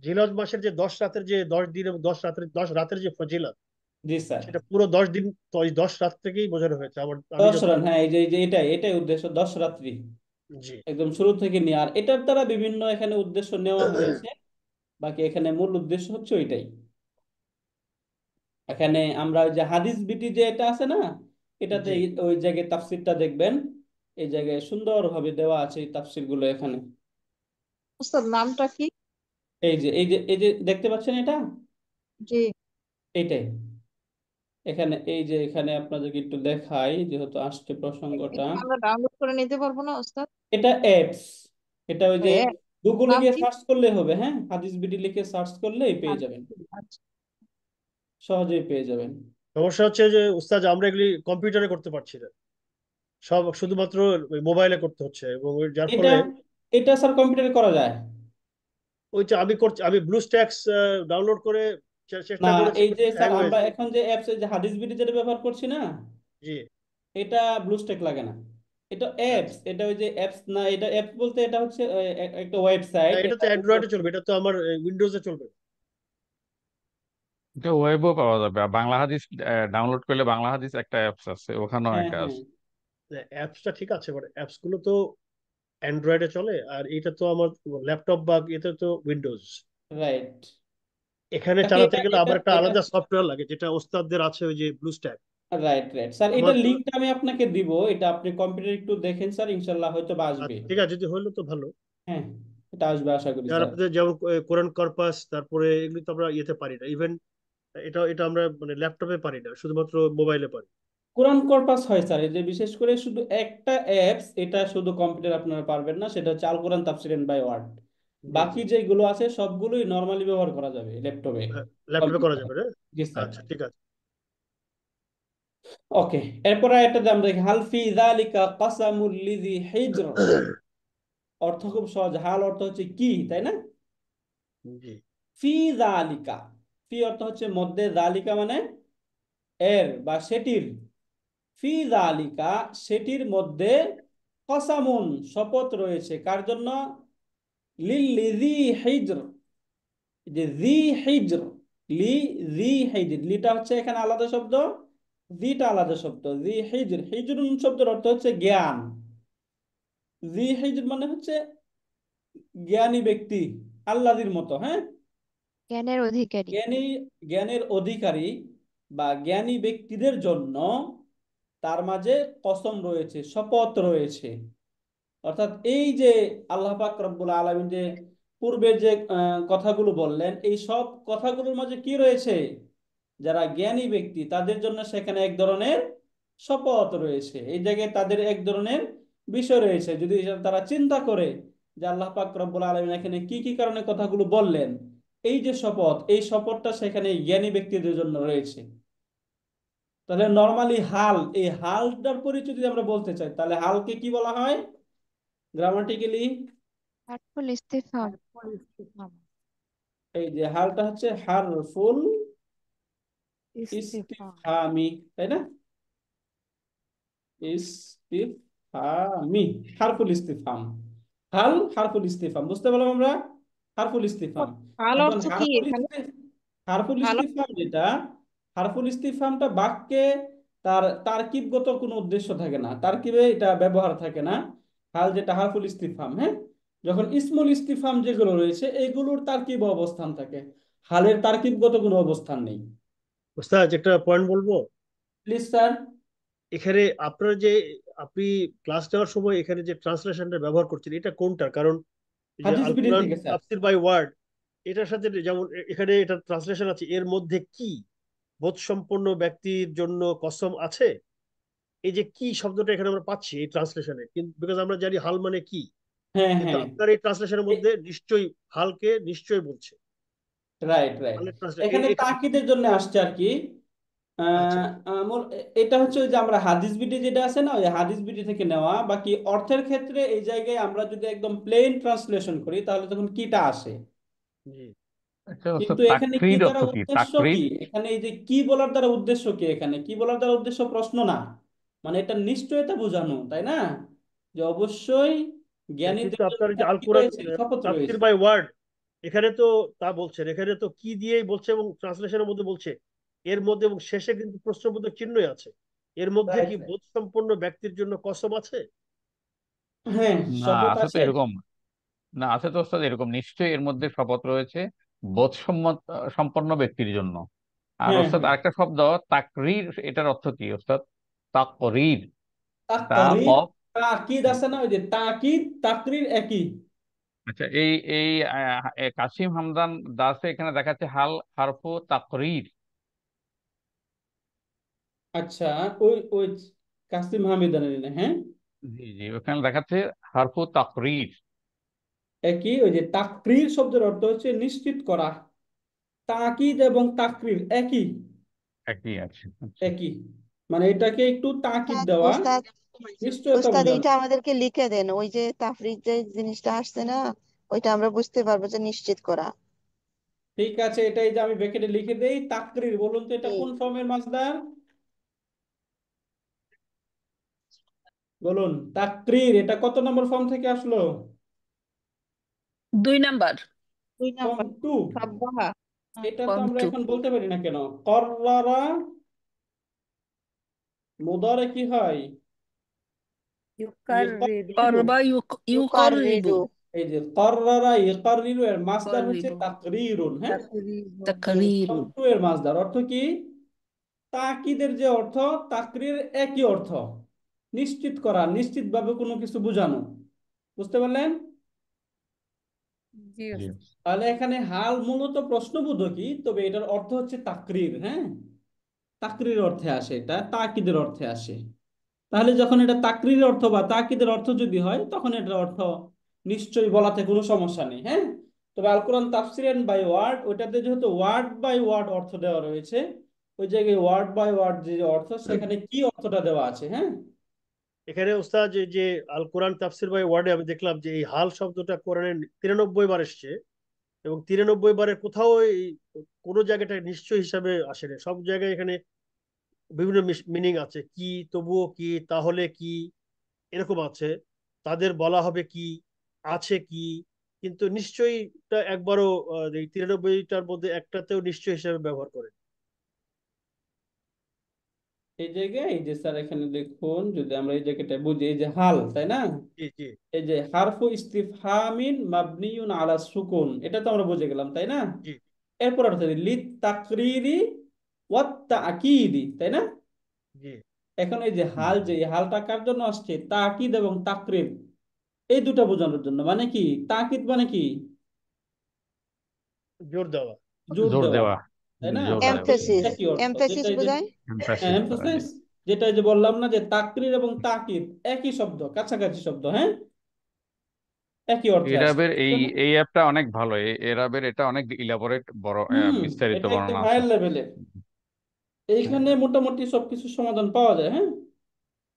জিলহজ মাসের যে 10 রাতের যে 10 দিন এবং 10 রাতের যে ফজিলত,
জি স্যার।
সেটা পুরো 10 দিন, তো ওই 10 রাত থেকেই বোঝানো হয়েছে আমার, আমি
10 রাত,
যতটুকু।
হ্যাঁ, এই যে এটাই এটাই উদ্দেশ্য, 10 রাত্রি
জি।
একদম শুরু থেকে নিয়ে। আর এটার দ্বারা বিভিন্ন এখানে উদ্দেশ্য নেওয়া হয়েছে, বাকি এখানে মূল উদ্দেশ্য হচ্ছে ওইটাই। এখানে আমরা ওই যে হাদিস বিটি যে এটা আছে না, এটাতে
জি।
ওই জায়গায় তাফসিরটা দেখবেন, এই জায়গায় সুন্দরভাবে দেওয়া আছে এই তাফসির গুলো এখানে।
ওস্তাদ নামটা কি?
এই যে দেখতে পাচ্ছেন এটা,
জি।
এইটাই। এখানে আপনাদেরকে একটু দেখাই, যেহেতু আসছে প্রসঙ্গটা।
এটা আমরা ডাউনলোড করে নিতে পারবো না ওস্তাদ?
এটা অ্যাপস, এটা ওই যে
হ্যাঁ।
গুগলে
নাম
গিয়ে
কি?
সার্চ করলে হবে, হ্যাঁ, হাদিস বিডি লিখে সার্চ করলেই পেয়ে যাবেন,
আচ্ছা।
সহজেই পেয়ে যাবেন।
সমস্যা হচ্ছে যে উস্তাদ আমরা এগুলি কম্পিউটারে করতে পারছি না, সব শুধুমাত্র ওই মোবাইলে করতে হচ্ছে, এবং যার
এটা
ফলে
এটা স্যার কম্পিউটারে করা যায়
ওইটা আমি করছি, আমি ব্লু স্ট্যাক্স ডাউনলোড করে
না?
চেষ্টা করেছি
এই যে
কিন্তু
স্যার
হ্যাং
আমরা
হয়েছে।
এখন যে অ্যাপস, যে হাদিস বিডি যেটা ব্যবহার করছি না,
জি।
এটা ব্লুস্টেক লাগে না, এটা
আচ্ছা।
অ্যাপস। এটা ওই যে অ্যাপস না, এটা অ্যাপস বলতে এটা হচ্ছে একটা
না,
ওয়েবসাইট।
এটা তো অ্যান্ড্রয়েডে চলবে, এটা তো আমার উইন্ডোজে চলবে।
এটা ওয়েবও পাওয়া যাবে, আর বাংলা হাদিস ডাউনলোড করলে বাংলা হাদিস একটা অ্যাপস আছে, ওখানেও
হ্যাঁ,
একটা
হ্যাঁ,
আচ্ছা, অ্যাপসটা ঠিক আছে, বাট অ্যাপস গুলো তো অ্যান্ড্রয়েডে চলে, আর এটা তো আমার ল্যাপটপ বা এতে তো উইন্ডোজ।
রাইট।
এখানে
বাকি
চালাতে
এটা
গেলে
এটা
আবার একটা
এটা
আলাদা সফটওয়্যার লাগে, যেটা ওস্তাদদের আছে, ওই যে blue stack.
Right, right sir, এটা
আমার তো
লিঙ্কটা আমি আপনাকে দিব, এটা আপনি কম্পিউটার একটু দেখেন স্যার, ইনশাল্লাহ হয়তো বা আসবে।
আচ্ছা, ঠিক আছে, যদি হইলো তো ভালো।
হ্যাঁ, এটা আসবে আশা করি
আর
স্যার।
আপনাদের যেমন কোরআন কর্পাস, তারপরে এগুলি তো আমরা ইয়েতে পারি না, ইভেন এটা এটা আমরা মানে ল্যাপটপে পারি না, শুধুমাত্র মোবাইলে পারি।
কোরআন কর্পাস হয় স্যার, এই যে বিশেষ করে শুধু একটা অ্যাপস, এটা শুধু কম্পিউটার আপনারা পারবেন না, সেটা হচ্ছে আল কোরআন তাফসির বাই ওয়ার্ড।
জি, জি।
বাকি যেগুলো আছে সবগুলোই নর্মালি ব্যবহার করা যাবে ল্যাপটপে,
ল্যাপটপে করা
কম্পিউটারে।
যাবে না?
জি স্যার।
আচ্ছা, ঠিক আছে।
ওকে, এরপরে একটা দাম দেখি, হাল ফি যালিকা কাসামুল লিযি হিজর। অর্থ খুব সহজ, হাল অর্থ হচ্ছে কি, তাই না?
জি।
ফি যালিকা, ফি অর্থ হচ্ছে মধ্যে, যালিকা মানে এর বা সেটির, ফি যালিকা সেটির মধ্যে, কসামুন শপথ রয়েছে, কার জন্য? লিযি হিজর, যে জি হিজর, লি জি হিজর, লিটা হচ্ছে এখানে আলাদা শব্দ, জিটা আলাদা শব্দ। জি হিজর, হিজরুন শব্দের অর্থ হচ্ছে জ্ঞান। জি হিজর মানে হচ্ছে জ্ঞানী ব্যক্তি, আল্লাহর মতো, হ্যাঁ,
জ্ঞানের অধিকারী।
জ্ঞানী, জ্ঞানের অধিকারী বা জ্ঞানী ব্যক্তিদের জন্য তার মাঝে কসম রয়েছে, শপথ রয়েছে। অর্থাৎ এই যে আল্লাহ পাক রব্বুল আলামিন যে পূর্বে যে কথাগুলো বললেন, এই সব কথাগুলোর মাঝে কি রয়েছে? যারা জ্ঞানী ব্যক্তি তাদের জন্য সেখানে এক ধরনের শপথ রয়েছে, এই জায়গায় তাদের এক ধরনের বিষয় রয়েছে। যদি তারা চিন্তা করে যে আল্লাহ পাক রব্বুল আলামিন এখানে কি কি কারণে কথাগুলো বললেন, এই যে শপথ, এই শপথটা সেখানে জ্ঞানী ব্যক্তিদের জন্য রয়েছে। তাহলে নর্মালি হাল, এই হালটার পরিচয় যদি আমরা বলতে চাই, তাহলে হালকে কি বলা হয় গ্রামাটিক্যালি?
হার্টফুল ইস্তেফহাম।
এই যে হালটা হচ্ছে হারফুল
ইস্তেফহাম।
ইস্তিফহামি, তাই না? ইস্তিফহামি, হারফুল ইস্তিফহাম। হাল হারফুল ইস্তিফহাম, বুঝতে পারলাম আমরা, হারফুল ইস্তিফহাম।
হাল
এখন
অর্থ কি এখানে?
হারফুল
হাল
ইস্তিফহাম যেটা, হারফুল ইস্তিফহামটা বাক্যে তার তারকিবগত কোনো উদ্দেশ্য থাকে না, তারকিবে এটা ব্যবহার থাকে না। হাল যেটা হারফুল ইস্তিফহাম, হ্যাঁ, যখন ইসমুল ইস্তিফহাম যেগুলো রয়েছে এগুলোর তারকিব অবস্থান থাকে, হালের তারকিবগত কোনো অবস্থান নেই।
ওস্তাদ একটা পয়েন্ট বলবো
প্লিজ স্যার।
এখানে, আপনার যে আপনি ক্লাস নেওয়ার সময় এখানে যে ট্রান্সলেশনটা ব্যবহার করছেন, এটা কোনটা? কারণ এই যে
হাদিস
আল
বিডি
কোরআন
থেকে স্যার।
তাফসির বাই ওয়ার্ড, এটার সাথে যেমন এখানে এটা ট্রান্সলেশন আছে, এর মধ্যে কি বোধসম্পন্ন ব্যক্তির জন্য কসম আছে, এই যে কি শব্দটা এখানে আমরা পাচ্ছি এই ট্রান্সলেশনে, কিন্তু বিকজ আমরা জানি হাল মানে কি,
হ্যাঁ,
কিন্তু
হ্যাঁ,
আপনার এই ট্রান্সলেশনের মধ্যে নিশ্চয়ই হালকে নিশ্চয়ই বলছে।
Right, right.
হালের ট্রান্সলেশন
এখানে
এটা
তাকিদের জন্য আসছে আর কি।
আচ্ছা,
আহ, এটা হচ্ছে ওই যে আমরা হাদিস বিডি যেটা আছে না, ওই হাদিস বিডি থেকে নেওয়া। বাকি অর্থের ক্ষেত্রে এই জায়গায় আমরা যদি একদম প্লেন ট্রান্সলেশন করি তাহলে তখন কিটা আসে।
জি।
আচ্ছা,
কিন্তু এখানে কি
তাকরির
দ্বারা
অর্থ কি?
উদ্দেশ্য কি,
তাকরির
এখানে এই যে কি বলার দ্বারা উদ্দেশ্য কি, এখানে কি বলার দ্বারা উদ্দেশ্য প্রশ্ন না, মানে এটা নিশ্চয়তা বোঝানো, তাই না? যে অবশ্যই
কিন্তু
জ্ঞানীদের জন্য
আপনার এই যে আল
কি
কোরআন
রয়েছে, শপথ
তাফসির
রয়েছে।
বাই ওয়ার্ড, এখানে তো তা বলছেন, এখানে তো কি দিয়েই বলছে, এবং ট্রান্সলেশনের মধ্যে বলছে এর মধ্যে, এবং শেষে কিন্তু প্রশ্নবোধক চিহ্নই আছে, এর মধ্যে
রাইট,
কি
রাইট।
বোধ সম্পন্ন ব্যক্তির জন্য কসম আছে?
হ্যাঁ,
না
শপথ
আছে তো
আছে।
এরকম, না আছে তো ওস্তাদ এরকম, নিশ্চয়ই এর মধ্যে শপথ রয়েছে বোধসম্মত সম্পন্ন ব্যক্তির জন্য। আর
হ্যাঁ,
ওস্তাদ
হ্যাঁ।
আরেকটা শব্দ তাকরির, এটার অর্থ কি ওস্তাদ? তাকরির, তা
তাকরির,
কফ।
তাকিদ
হ্যাঁ,
আছে না, ওই যে তাকিদ তাকরির একই।
আচ্ছা, এই এই কাসিম হামদান দাসে এখানে দেখাচ্ছে হাল হারফু তাকরির।
আচ্ছা, ওই ওই কাসিম হামিদানের না, হ্যাঁ,
জি জি, ওখানে দেখাচ্ছে হারফু তাকরির।
একই। ওই যে তাকরির শব্দের অর্থ হচ্ছে নিশ্চিত করা। তাকিদ এবং তাকরির একই,
একই আছে, আচ্ছা।
একই। মানে এটাকে একটু তাকিদ
ওস্তাদ
দেওয়া,
ওস্তাদ
নিশ্চয়তা
ওস্তাদ
বোঝানো।
এইটা আমাদেরকে লিখে দেন, ওই যে তাফরিক যে জিনিসটা আসছে না, ওইটা আমরা বুঝতে পারবো যে নিশ্চিত করা।
ঠিক আছে, এটাই যে আমি ব্র্যাকেটে লিখে দেই তাকরির। বলুন তো এটা
জি।
কোন ফর্মের মাসদার? বলুন, তাকরির এটা কত নম্বর ফর্ম থেকে আসলো?
2 নাম্বার।
ফর্ম
দুই নাম্বার।
2।
সাব্বাহা।
এটা তো
ফর্ম
আমরা
2।
এখন বলতে পারি না কেন? কর্রারা মুদারে কি হয়?
ইউকাররিরু।
ইকাররিরু।
করবা ইউকরিবু।
ইউকাররিরু।
এই যে কর্রারা ইকাররিরু এর মাসদার হচ্ছে
করিবু
তাকরিরুন, হ্যাঁ।
তাকরিরুন।
তাকরিরু।
ফর্ম 2 এর মাসদার অর্থ কি? তাকিদের যে অর্থ, তাকরির একই অর্থ, নিশ্চিত করা, নিশ্চিতভাবে কোনো কিছু বোঝানো। বুঝতে পারলেন?
জি
জি।
ওস্তাদ।
তাহলে এখানে হাল মূলত প্রশ্নবোধকই, তবে এটার অর্থ হচ্ছে তাকরির, হ্যাঁ। তাকরির অর্থে আসে, এটা তাকিদের অর্থে আসে। তাহলে যখন এটা তাকরির অর্থ বা তাকিদের অর্থ যদি হয়, তখন এটার অর্থ নিশ্চয়ই বলাতে কোনো সমস্যা নেই, হ্যাঁ। তবে আল কোরআন তাফসিরান বাই ওয়ার্ড, ওইটাতে যেহেতু ওয়ার্ড বাই ওয়ার্ড অর্থ দেওয়া রয়েছে, ওই জায়গায় ওয়ার্ড বাই ওয়ার্ড যে অর্থ, সেখানে কি অর্থটা দেওয়া আছে, হ্যাঁ।
এখানে ওস্তাদ যে যে আল কোরআন তাফসির বাই ওয়ার্ডে আমি দেখলাম যে এই হাল শব্দটা কোরআনে 93 বার এসছে, এবং 93 বারের কোথাও এই কোনো জায়গাটা নিশ্চয় হিসাবে আসে না। সব জায়গায় এখানে বিভিন্ন মিনিং আছে, কি, তবুও কি, তাহলে কি, এরকম আছে। তাদের বলা হবে কি, আছে কি, কিন্তু নিশ্চয়ইটা একবারও এই 93টার মধ্যে একটাতেও নিশ্চয় হিসাবে ব্যবহার করে।
এই জায়গায় এই যে স্যার এখানে দেখুন, যদি আমরা এই জায়গাটা বুঝি, এই যে হাল, তাই না?
জি জি
এই যে হারফু ইস্তিফহামিন মাবনিউন আলা সুকুন, এটা তো আমরা বুঝে গেলাম, তাই না?
জি
এরপর অর্থ লিত তাকরিরি ওয়াত তাকিদি, তাই না?
জি।
এখন এই যে হাল, যে এই হালটা কার জন্য আসছে? তাকিদ এবং তাকরির, এই দুটো বোঝানোর জন্য। মানে কি? তাকিদ মানে কি?
জোর দেওয়া।
জোর
জোর
দেওয়া,
দেওয়া।
তাই না?
জোর দেওয়া।
তাকরির
এমফেসিস।
একই অর্থ, যেটা
এমফেসিস
এই যে
বোঝায়।
এমফাসিস করা, জি।
এমফাসাইজ, যেটা এই যে বললাম না যে তাকরির এবং তাকিদ একই শব্দ, কাছাকাছি শব্দ, হ্যাঁ, একই অর্থে আসে।
এরাবের এই অ্যাপটা অনেক ভালো। এরাবের এটা অনেক ইলাবোরেট, বড়
হুম,
বিস্তারিত
এটা একটু
বর্ণনা আছে।
হায়ার লেভেলের। এইখানে মোটামুটি সবকিছু সমাধান পাওয়া যায়, হ্যাঁ।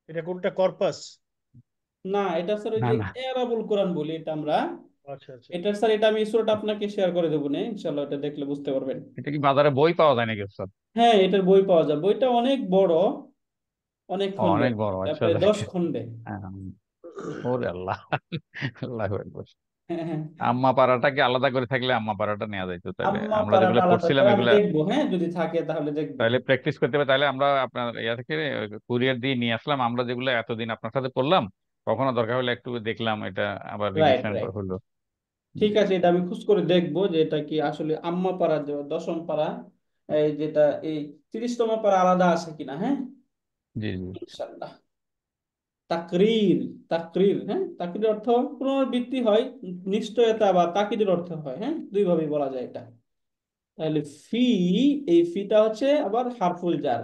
এটা কোনটা, কর্পাস?
না, এটা স্যার ওই
না
যে
না,
এরাবুল কোরআন বলি এটা আমরা।
আচ্ছা আচ্ছা।
এটা স্যার, এটা আমি সূরাটা আপনাকে শেয়ার করে দেবো না, ইনশাল্লাহ, এটা দেখলে বুঝতে পারবেন।
এটা কি বাজারে বই পাওয়া যায় নাকি স্যার?
হ্যাঁ, এটার বই পাওয়া যায়। বইটা অনেক বড়, অনেক খণ্ডের,
অনেক বড়, আচ্ছা,
প্রায়
যাক।
10 খণ্ডে।
হ্যাঁ, ওরে আল্লাহ, আল্লাহু আকবার।
হ্যাঁ, হ্যাঁ।
আম্মা পাড়াটাকে আলাদা করে থাকলে আম্মা পাড়াটা নেওয়া যাইতো, তাহলে
আম্মা
আমরা
পাড়াটা
যেগুলো
আলাদা
পড়ছিলাম
করে আমি
এগুলা
দেখবো, হ্যাঁ, যদি থাকে তাহলে দেখবো।
তাহলে প্র্যাকটিস করতে হবে। তাহলে আমরা আপনার ইয়া থেকে কুরিয়ার দিয়ে নিয়ে আসলাম, আমরা যেগুলো এতদিন আপনার সাথে পড়লাম, কখনো দরকার হলে একটু দেখলাম, এটা আবার
রাইট,
রিভিশন
রাইট।
হলো।
ঠিক আছে, এটা আমি খোঁজ করে দেখবো যে এটা কি আসলে আম্মা পাড়া, যে 10ম পাড়া, এই যেটা এই 30তম পাড়া আলাদা আছে কিনা, হ্যাঁ।
জি জি।
ইনশাল্লাহ। তাকরির, তাকরির, হ্যাঁ, তাকরির অর্থ পুনরাবৃত্তি হয়, নিশ্চয়তা বা তাকিদের অর্থ হয়, হ্যাঁ, দুই ভাবেই বলা যায় এটা। তাহলে ফি, এই ফিটা হচ্ছে আবার হারফুল জার।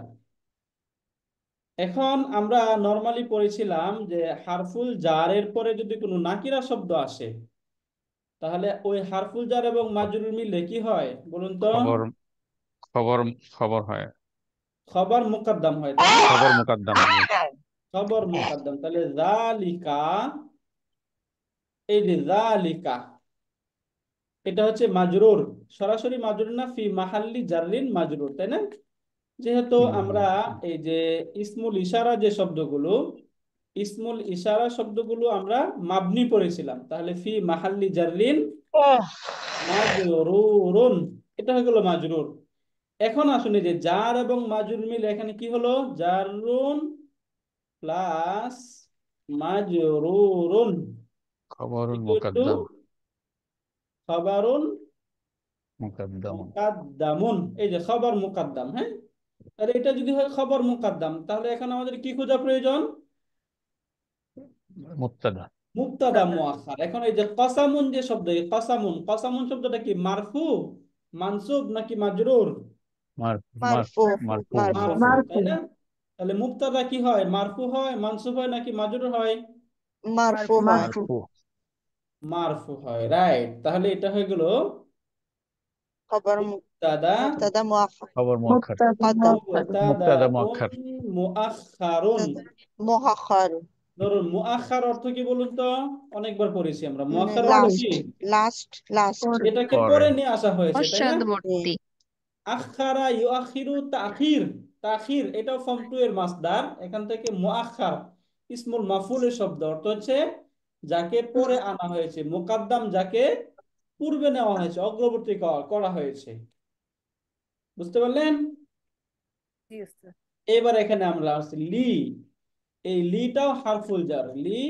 এখন আমরা নর্মালি পড়েছিলাম যে হারফুল জারের পরে যদি কোনো নাকিরা শব্দ আসে, তাহলে ওই হারফুল জার এবং মাজরুর মিলে কি হয় বলুন তো?
খবর, খবর, খবর হয়।
খবর মুকদ্দম হয়, তাই না?
খবর মুকাদ্দাম, জি।
খবর মুকদ্দম। তাহলে জালিকা, এই যে জালিকা, এটা হচ্ছে মাজরুর, সরাসরি মাজরুর না, ফি মাহাল্লি জাররিন মাজরুর, তাই না? যেহেতু
জি জি।
আমরা এই যে ইসমুল ইশারা যে শব্দগুলো, ইসমুল ইশারা শব্দগুলো আমরা মাবনি পড়েছিলাম, তাহলে ফি মাহাল্লি জাররিন মাজরুরুন, এটা হয়ে গেল মাজরুর। এখন আসুন, এই যে জার এবং মাজরুর মিলে এখানে কি হলো? জাররুন প্লাস মাজরুরুন
খবরুল
ইকুয়াল টু
মুকাদ্দাম,
খাবারুন
মুকাদ্দাম।
মুকাদ্দামুন। এই যে খবর মুকাদ্দাম, হ্যাঁ। তাহলে এটা যদি হয় খবর মুকাদ্দাম, তাহলে এখন আমাদের কি খোঁজা প্রয়োজন?
মুবতাদা।
মুবতাদা মুআখখার। এখন এই যে কসামুন যে শব্দ, এই কসামুন, কসামুন শব্দটা কি মারফু, মানসুব নাকি মাজরুর?
মারফু
মারফু
মারফু
মারফু, তাই না? তাহলে মুবতাদা কি হয়, মারফু হয়, মানসুব হয় নাকি মাজরুর হয়?
মারফু হয়।
মারফু
মারফু হয়, রাইট। তাহলে এটা হয়ে গেল
খবর
মুবতাদা
মুবতাদা মুআখখার
খবর মুআক্খার
মুকদ্দাম
মুবতাদা মুআক্খার
মুআখখারুন।
মুআখখার
ধরুন মুআখখার অর্থ কি বলুন তো? অনেকবার পড়েছি আমরা। মুআখখার অর্থ কি?
লাস্ট লাস্ট
এটাকে
পরে
পরে নিয়ে আসা হয়েছে, তাই না?
পশ্চাদবর্তী।
আখারা ইউআখিরু তাখির, তাখির এটাও ফর্ম 2 এর মাসদার। এখান থেকে মুআখার ইসমুল মাফুলের শব্দ, অর্থ হচ্ছে যাকে পরে আনা হয়েছে, মুকাদ্দাম যাকে পূর্বে নেওয়া হয়েছে, অগ্রবর্তী করা হয়েছে। বুঝতে পারলেন? এবার এখানে আমরা আসছি লি। এই লিটাও হারফুল জার, লি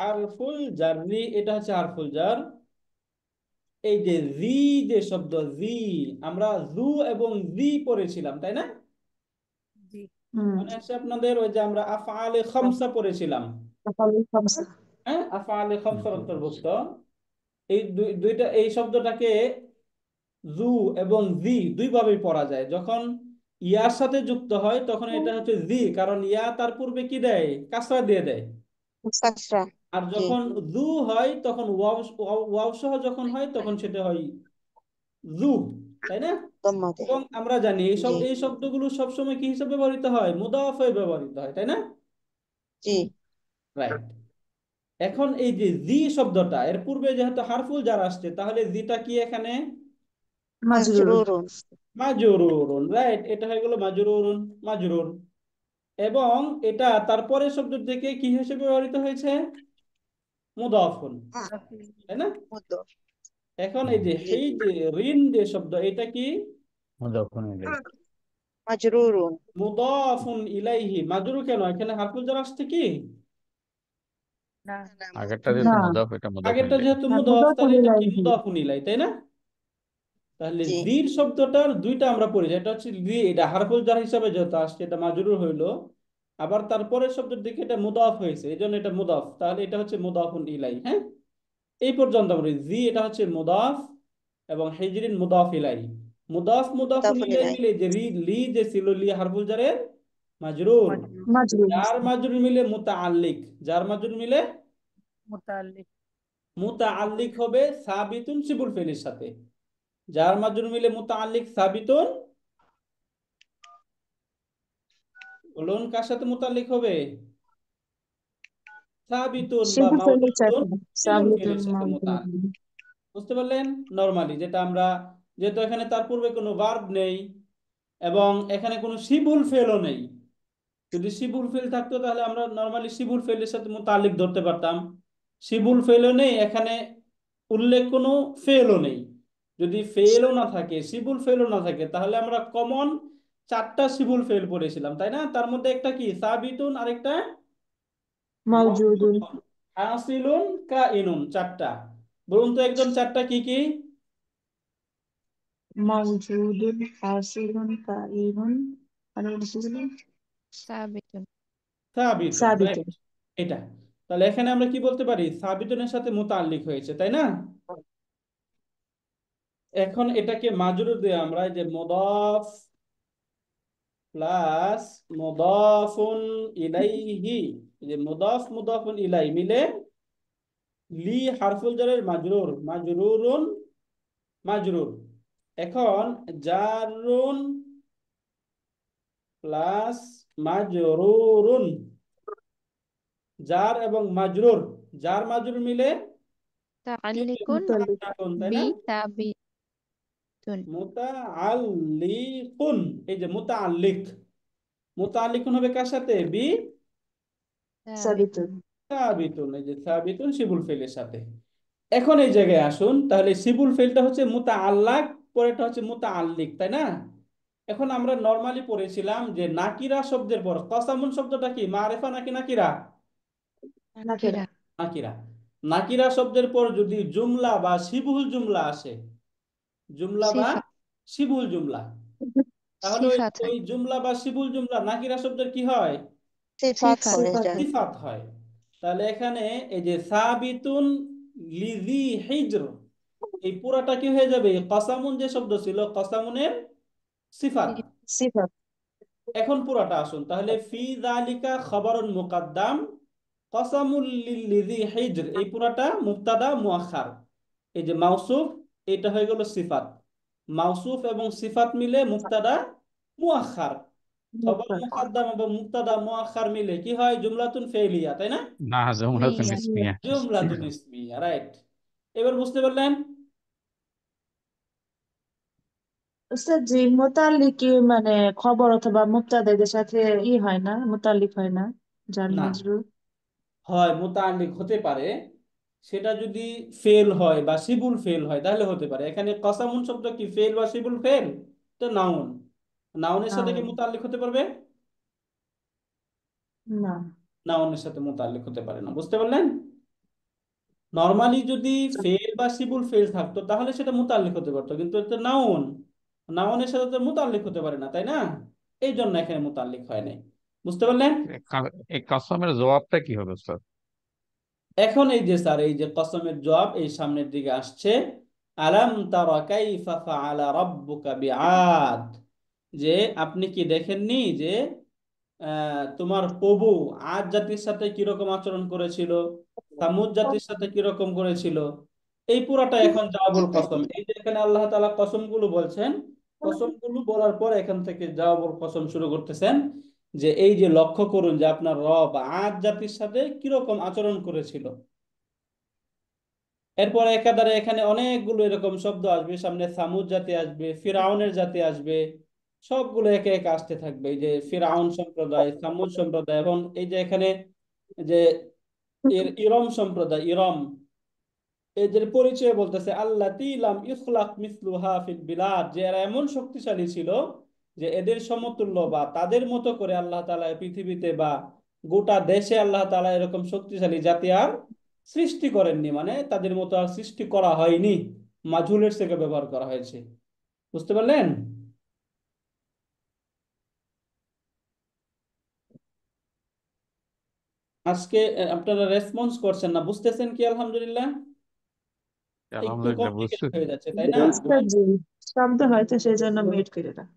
হারফুল জাররি, এটা হচ্ছে হারফুল জার। এই যে জি যে শব্দ, জি আমরা জু এবং জি পড়েছিলাম, তাই না? মনে আছে আপনাদের? ওই যে আমরা আফআলে খামসা পড়েছিলাম, হ্যাঁ, আফআলে খামসার অন্তর্ভুক্ত। এই দুইটা, এই শব্দটাকে জু এবং জি দুই ভাবেই পড়া যায়। যখন ইয়ার সাথে যুক্ত হয় তখন এটা হচ্ছে জি, কারণ ইয়া তার পূর্বে কি দেয়, কাসরা দিয়ে দেয়।
কাসরা
আর
জি
যখন জু হয় তখন ওয়াও, ওয়াও সহ যখন হয় তখন সেটা হয় জু, তাই না?
দম্মা দেয়
এবং আমরা জানি
জি
এই শব্দগুলো সবসময় কি হিসেবে ব্যবহৃত হয়, মুদাফ হয়ে ব্যবহৃত হয়, তাই না?
জি
রাইট। এখন এই যে জি শব্দটা, এর পূর্বে যেহেতু হারফুল জার আসছে, তাহলে জিটা কি এখানে?
মাজরুরুন
মাজরুরুন, রাইট। এটা হয়ে গেল মাজরুরুন, মাজরুর। এবং এটা তারপরে শব্দ থেকে কি হিসেবে ব্যবহৃত হয়েছে, মুদাফুন, তাই না?
মুদ্দর
এখন এই যে
জি
এই যে রিন যে শব্দ, এটা কি?
মুদাফুন ইলাইহি
মাজরুরুন
মুদাফুন ইলাইহি। মাজরুর কেন? এখানে হারফুল জার আসছে কি?
না
আগেরটা যেহেতু মুদাফ, এটা মুদাফুন
আগেরটা
ইলাইহি
যেহেতু মুদাফ, তাহলে এটা কি মুদাফুন ইলাই, তাই না? তাহলে
জি
জির শব্দটার দুইটা আমরা পড়ি, এটা হচ্ছে জি, এটা হারফুল জার হিসাবে যেহেতু আসছে এটা মাজরুর হইলো, আবার তারপরের শব্দের দিকে এটা মুদাফ হয়েছে, এই জন্য এটা মুদাফ, তাহলে এটা হচ্ছে মুদাফুন ইলাই। হ্যাঁ, এই পর্যন্ত আমরা জি এটা হচ্ছে মুদাফ এবং হিজরিন মুদাফ ইলাই। মুদাফ মুদাফুন
মুদাফুন
ইলাই
ইলাই
মিলে যে লি যে ছিল, লি হারফুল জারের মাজরুর, যার মাজরুর মিলে মুতাআল্লিক, যার মাজরুর মিলে মুতাআল্লিক হবে সাবিতুন সিবুল ফেলের সাথে। যার মাজরুর মিলে মুতাআল্লিক সাবিতুন, বলুন কার সাথে মুতাআল্লিক হবে? সাবিতুন বা মাওজুদুন সিবুল ফেলের সাথে মুতাআল্লিক। বুঝতে পারলেন? নরমালি যেটা আমরা, যেহেতু এখানে তার পূর্বে কোনো ভার্ব নেই এবং এখানে কোনো শিবুল ফেলও নেই, যদি শিবুল ফেল থাকতো তাহলে আমরা নরমালি শিবুল ফেলের সাথে মুতাআল্লিক ধরতে পারতাম। শিবুল ফেলও নেই, এখানে উল্লেখ কোনো ফেলও নেই। যদি ফেলও না থাকে, শিবুল ফেলও না থাকে, তাহলে আমরা কমন 4টা শিবুল ফেল পড়েছিলাম, তাই না? তার মধ্যে একটা কি সাবিতুন, আরেকটা মাওজুদুন, হাসিলুন, কাইনুন, 4টা। বলুন তো একজন 4টা কি কি?
সাবিতুন।
সাবিতুন, রাইট। এটা তাহলে এখানে আমরা কি বলতে পারি, সাবিতুনের সাথে মুতাআল্লিক হয়েছে, তাই না? এখন এটাকে মাজরুর দিয়ে আমরা এই যে মুদাফ প্লাস মুদাফুন ইলাইহি, এই যে মুদাফ মুদাফুন ইলাই মিলে লি হারফুল জারের মাজরুর, মাজরুরুন, মাজরুর। এখন জারুন প্লাস মাজরুরুন, জার এবং মাজরুর, জার মাজরুর মিলে কি
তাআল্লিকুন
মুতাআল্লিকুন, তাই না?
বি সাবিতুন।
মুতাআল্লিকুন, এই যে মুতাআল্লিক, মুতাআল্লিকুন হবে কার সাথে? বি
সাবিতুন।
সাবিতুন, এই যে সাবিতুন শিবুল ফেলের সাথে। এখন এই জায়গায় আসুন, তাহলে শিবুল ফেলটা হচ্ছে মুতাআল্লাক, পরেরটা হচ্ছে মুতাআল্লিক, তাই না? এখন আমরা নরমালি পড়েছিলাম যে নাকিরা শব্দের পর কসামুন শব্দটা কি, মারিফা নাকি নাকিরা?
নাকিরা।
নাকিরা। নাকিরা শব্দের পর যদি জুমলা বা শিবুল জুমলা আসে, জুমলা বা
সিফা
শিবুল জুমলা, তাহলে ওই
সিফা
ওই
থাকে।
জুমলা বা শিবুল জুমলা নাকিরা শব্দের কি হয়?
সিফাত
সিফাত
হবে এটা।
সিফাত হয়। তাহলে এখানে এই যে সাবিতুন লিযি হিজর, এই পুরাটা কি হয়ে যাবে? কসামুন যে শব্দ ছিল, কসামুনের সিফাত।
সিফাত।
এখন পুরাটা আসুন তাহলে, ফি যালিকা খবরুন মুকাদ্দাম কসামুল লিযি হিজর, এই পুরাটা মুবতাদা মুআখার। এই যে মাউসুফ, এটা হয়ে গেল সিফাত। মাউসুফ এবং সিফাত মিলে মুবতাদা মুআখার। খবর মুকাদ্দাম এবং মুবতাদা মুআখার মিলে কি হয়? জুমলাতুন ফেইলিয়া, তাই না?
না, জুমলাতুন
ইসমিয়া
ইসমিয়া।
জুমলাতুন ইসমিয়া, রাইট। এবার বুঝতে পারলেন?
উস্তাদ জি, মোতাল্লিক মানে খবর অথবা মুবতাদা এদের সাথে হয় না, মোতাল্লিক হয় না, জার
না,
মাজরুর।
হয় মুতাআল্লিক হতে পারে, সেটা যদি ফেল হয় বা শিবুল ফেল হয় তাহলে হতে পারে। এখানে কসামুন শব্দ কি ফেল বা শিবুল ফেল? এটা নাউন। নাউনের সাথে কি মুতাআল্লিক হতে পারবে?
না।
নাউনের সাথে মুতাআল্লিক হতে পারে না। বুঝতে পারলেন? নরমালি যদি ফেল বা শিবুল ফেল থাকতো তাহলে সেটা মুতাআল্লিক হতে পারতো, কিন্তু এটা নাউন, নাউনের সাথে তো মুতাআল্লিক হতে পারে না, তাই না? এই জন্য এখানে মুতাআল্লিক হয় নাই। বুঝতে পারলেন?
এই কাসমের জবাবটা কি হবে স্যার?
এখন এই যে স্যার, এই যে কসমের জবাব এই সামনের দিকে আসছে, আলাম তারা কাইফা ফাআলা রাব্বুকা বিআদ, যে আপনি কি দেখেননি যে তোমার প্রভু আদ জাতির সাথে কিরকম আচরণ করেছিল, সামুদ জাতির সাথে কিরকম করেছিল। এই পুরাটা এখন জওয়াবুল কসম। এই যে এখানে আল্লাহ তাআলা কসমগুলো বলছেন, কসমগুলো বলার পর এখান থেকে জওয়াবুল কসম শুরু করতেছেন, যে এই যে লক্ষ্য করুন যে আপনার রব আদ জাতির সাথে কিরকম আচরণ করেছিল। এরপর একাধারে এখানে অনেকগুলো এরকম শব্দ আসবে, সামনে সামুদ জাতি আসবে, ফিরাউনের জাতি আসবে, সবগুলো একে একে আসতে থাকবে। এই যে ফিরাউন সম্প্রদায়, সামুদ সম্প্রদায়, এবং এই যে এখানে যে ইরম সম্প্রদায়, ইরম, এদের পরিচয় বলতেছে আল্লাতী লাম ইখলাক মিসলুহা ফিল বিলাদ, যে এরা এমন শক্তিশালী ছিল যে এদের সমতুল্য বা তাদের মতো করে আল্লাহ তাআলা পৃথিবীতে বা গোটা দেশে আল্লাহ তাআলা এরকম শক্তিশালী জাতি আর সৃষ্টি করেননি, মানে তাদের মতো আর সৃষ্টি করা হয়নি। মাজহুলের থেকে ব্যবহার করা হয়েছে। বুঝতে পারলেন? আজকে আপনারা রেসপন্স করছেন না, বুঝতেছেন কি? আলহামদুলিল্লাহ। একটু
আলহামদুলিল্লাহ
কমপ্লিকেটেড
বুঝতেছি।
হয়ে যাচ্ছে, তাই না?
উস্তাদ জি, শব্দ হয়তো সেই জন্য মিউট করে রাখ।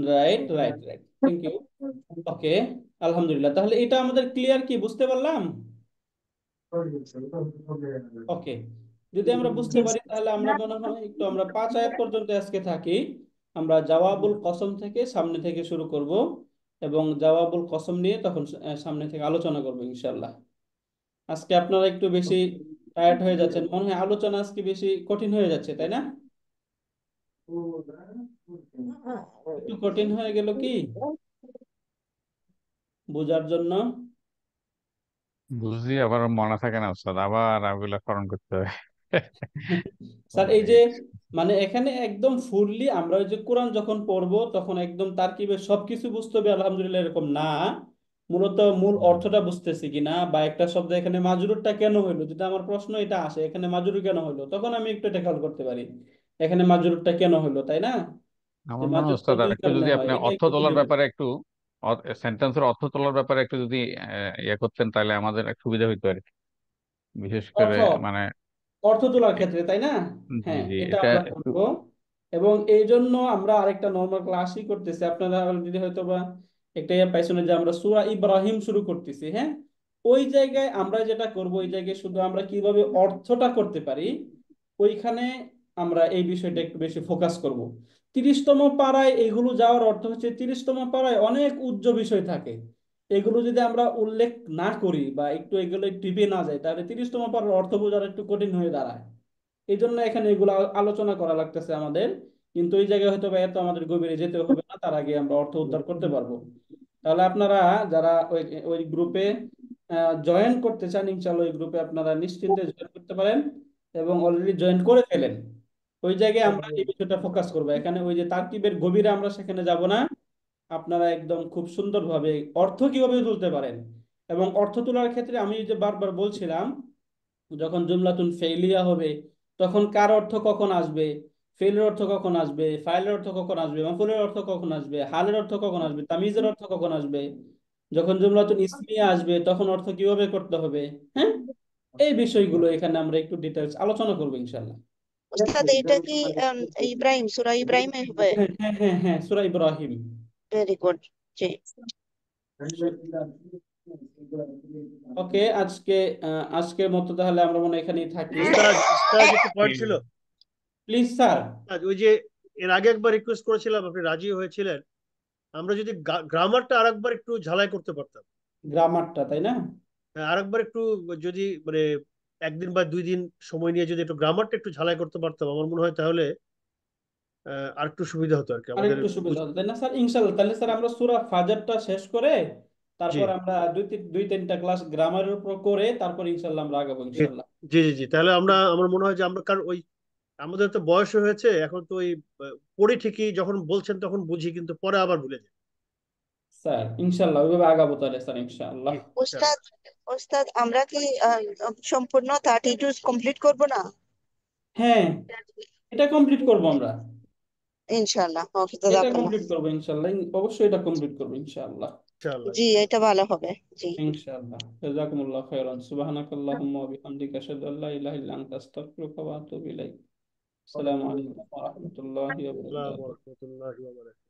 Right, right, right, thank you. Okay, আলহামদুলিল্লাহ। তাহলে এটা আমাদের ক্লিয়ার, কি বুঝতে পারলাম? ওকে, যদি আমরা বুঝতে
জি
পারি তাহলে আমরা মনে হয় একটু আমরা 5 আয়াত পর্যন্ত আজকে থাকি। আমরা জাওয়াবুল কসম থেকে সামনে থেকে শুরু করব, এবং জাওয়াবুল কসম নিয়ে তখন সামনে থেকে আলোচনা করব ইনশাল্লাহ। আজকে আপনারা একটু বেশি টায়ার্ড হয়ে যাচ্ছেন মনে হয়, আলোচনা আজকে বেশি কঠিন হয়ে যাচ্ছে, তাই না? একটু কঠিন হয়ে গেল কি বোঝার জন্য?
বুঝছি, আবার মনে থাকে না উস্তাদ, আবার ওগুলা স্মরণ করতে হয়।
স্যার এই যে মানে এখানে একদম ফুললি আমরা ওই যে কোরআন যখন পড়বো তখন একদম তারকিবের সবকিছু বুঝতে হবে আলহামদুলিল্লাহ, এরকম না। মূলত মূল অর্থটা বুঝতেছি কিনা, বা একটা শব্দ এখানে মাজরুরটা কেন হইলো, যদি আমার প্রশ্ন এটা আসে এখানে মাজরুর কেন হইলো, তখন আমি একটু এটা খেয়াল করতে পারি এখানে মাজরুরটা কেন হইলো, তাই না? যে
আমার মনে হয়
মাজরুরটা
উস্তাদ আর
দুই
একটু
কারণে
যদি
হয়,
আপনি
এটা
অর্থ
একটু
তোলার
খুঁজে বের।
ব্যাপারে একটু, সেন্টেন্সের অর্থ তোলার ব্যাপারে একটু যদি ইয়ে করতেন তাহলে আমাদের এক সুবিধা হইতো আর কি। বিশেষ করে
অর্থ,
মানে
অর্থ তোলার
এ-
ক্ষেত্রে, তাই না?
জি
হ্যাঁ,
জি,
এটা
এটা
আমরা
একটু।
করবো। এবং এই জন্য আমরা আরেকটা নর্মাল ক্লাসই করতেছি। আপনারা অলরেডি হয়তো বা একটা ইয়ে পাইছেন যে আমরা সূরা ইব্রাহিম শুরু করতেছি, হ্যাঁ? ওই জায়গায় আমরা যেটা করব, ওই জায়গায় শুধু আমরা কিভাবে অর্থটা করতে পারি ওইখানে আমরা এই বিষয়টা একটু বেশি ফোকাস করব। 30তম পাড়ায় এগুলো যাওয়ার অর্থ হচ্ছে 30তম পাড়ায় অনেক উচ্চ বিষয় থাকে, এগুলো যদি আমরা উল্লেখ না করি বা একটু এগুলো টিপে না যায় তাহলে 30তম পাড়ার অর্থ বোঝার একটু কঠিন হয়ে দাঁড়ায়। এই জন্য এখানে এগুলো আলোচনা করা লাগতেছে আমাদের। কিন্তু এই জায়গায় হয়তো বা এত আমাদের গভীরে যেতে হবে না, তার আগে আমরা অর্থ উদ্ধার করতে পারবো। তাহলে আপনারা যারা ওই ওই গ্রুপে জয়েন করতে চান, ইনশাআল্লাহ ওই গ্রুপে আপনারা নিশ্চিন্তে জয়েন করতে পারেন, এবং অলরেডি জয়েন করে ফেলেন। ওই জায়গায় আমরা এই বিষয়টা ফোকাস করবো। এখানে ওই যে তারকিবের গভীরে আমরা সেখানে যাব না। আপনারা একদম খুব সুন্দরভাবে অর্থ কিভাবে তুলতে পারেন, এবং অর্থ তোলার ক্ষেত্রে আমি যে বারবার বলছিলাম, যখন জুমলাতুন ফেইলিয়া হবে তখন কার অর্থ কখন আসবে, ফেলের অর্থ কখন আসবে, ফাইলের অর্থ কখন আসবে, মাফুলের অর্থ কখন আসবে, হালের অর্থ কখন আসবে, তামিজের অর্থ কখন আসবে, যখন জুমলাতুন ইসমিয়া আসবে তখন অর্থ কিভাবে করতে হবে, হ্যাঁ, এই বিষয়গুলো এখানে আমরা একটু ডিটেলস আলোচনা করবো ইনশাল্লাহ।
উস্তাদ এটা কি ইব্রাহিম, সূরা ইব্রাহিমে হবে?
হ্যাঁ হ্যাঁ হ্যাঁ হ্যাঁ, সূরা ইব্রাহিম।
Very good. জি।
ওকে, আজকের মতো তাহলে আমরা মনে হয় এখানেই থাকি।
উস্তাদ উস্তাদ একটু পয়েন্ট ছিল।
Please sir.
উস্তাদ, ওই যে এর আগে একবার রিকোয়েস্ট করেছিলাম, আপনি রাজি হয়েছিলেন, আমরা যদি গ্রামারটা আরেকবার একটু ঝালাই করতে পারতাম।
গ্রামারটা, তাই না?
হ্যাঁ, আরেকবার একটু যদি মানে একদিন বা 2 দিন সময় নিয়ে যদি একটু গ্রামারটা একটু ঝালাই করতে পারতাম, আমার মনে হয় তাহলে আর একটু সুবিধা হতো আর কি
আর
আমাদের
একটু সুবিধা হতো, তাই না স্যার? ইনশাল্লাহ। তাহলে স্যার আমরা সূরা ফাজরটা শেষ করে
জি
তারপর আমরা দুই তিনটা ক্লাস গ্রামারের উপর করে তারপর ইনশাল্লাহ আমরা আগাবো
জি
ইনশাল্লাহ।
জি জি জি। তাহলে আমার মনে হয় যে আমরা, কারণ ওই আমাদের তো বয়স হয়েছে এখন, তো ওই পড়ি ঠিকই, যখন বলছেন তখন বুঝি, কিন্তু পরে আবার ভুলে যাই।
স্যার ইনশাল্লাহ ওইভাবে আগাবো তাহলে স্যার ইনশাআল্লাহ।
জি, ইনশাআল্লাহ।
উস্তাদ, উস্তাদ আমরা কি সম্পূর্ণ 32 কমপ্লিট করব না?
হ্যাঁ, এটা কমপ্লিট করবো আমরা।
ইনশাআল্লাহ। ওকে,
এটা
জাযাকাল্লাহ।
কমপ্লিট করবো ইনশাআল্লাহ, অবশ্যই এটা কমপ্লিট করবো ইনশাআল্লাহ।
ইনশাআল্লাহ।
জি, এটা ভালো হবে। জি।
ইনশাআল্লাহ। জাযাকুমুল্লাহ খাইরান। সুবহানাকাল্লাহুম্মা ওয়া বিহামদিকা আশহাদু আল্লা ইলাহা ইল্লা আনতা আস্তাগফিরুকা ওয়া আতুবু ইলাইক। আসসালামু আলাইকুম ওয়া রাহমাতুল্লাহি ওয়া
আসসালামু
বারাকাতুহু।
আলাইকুম ওয়া রাহমাতুল্লাহি ওয়া বারাকাতুহু।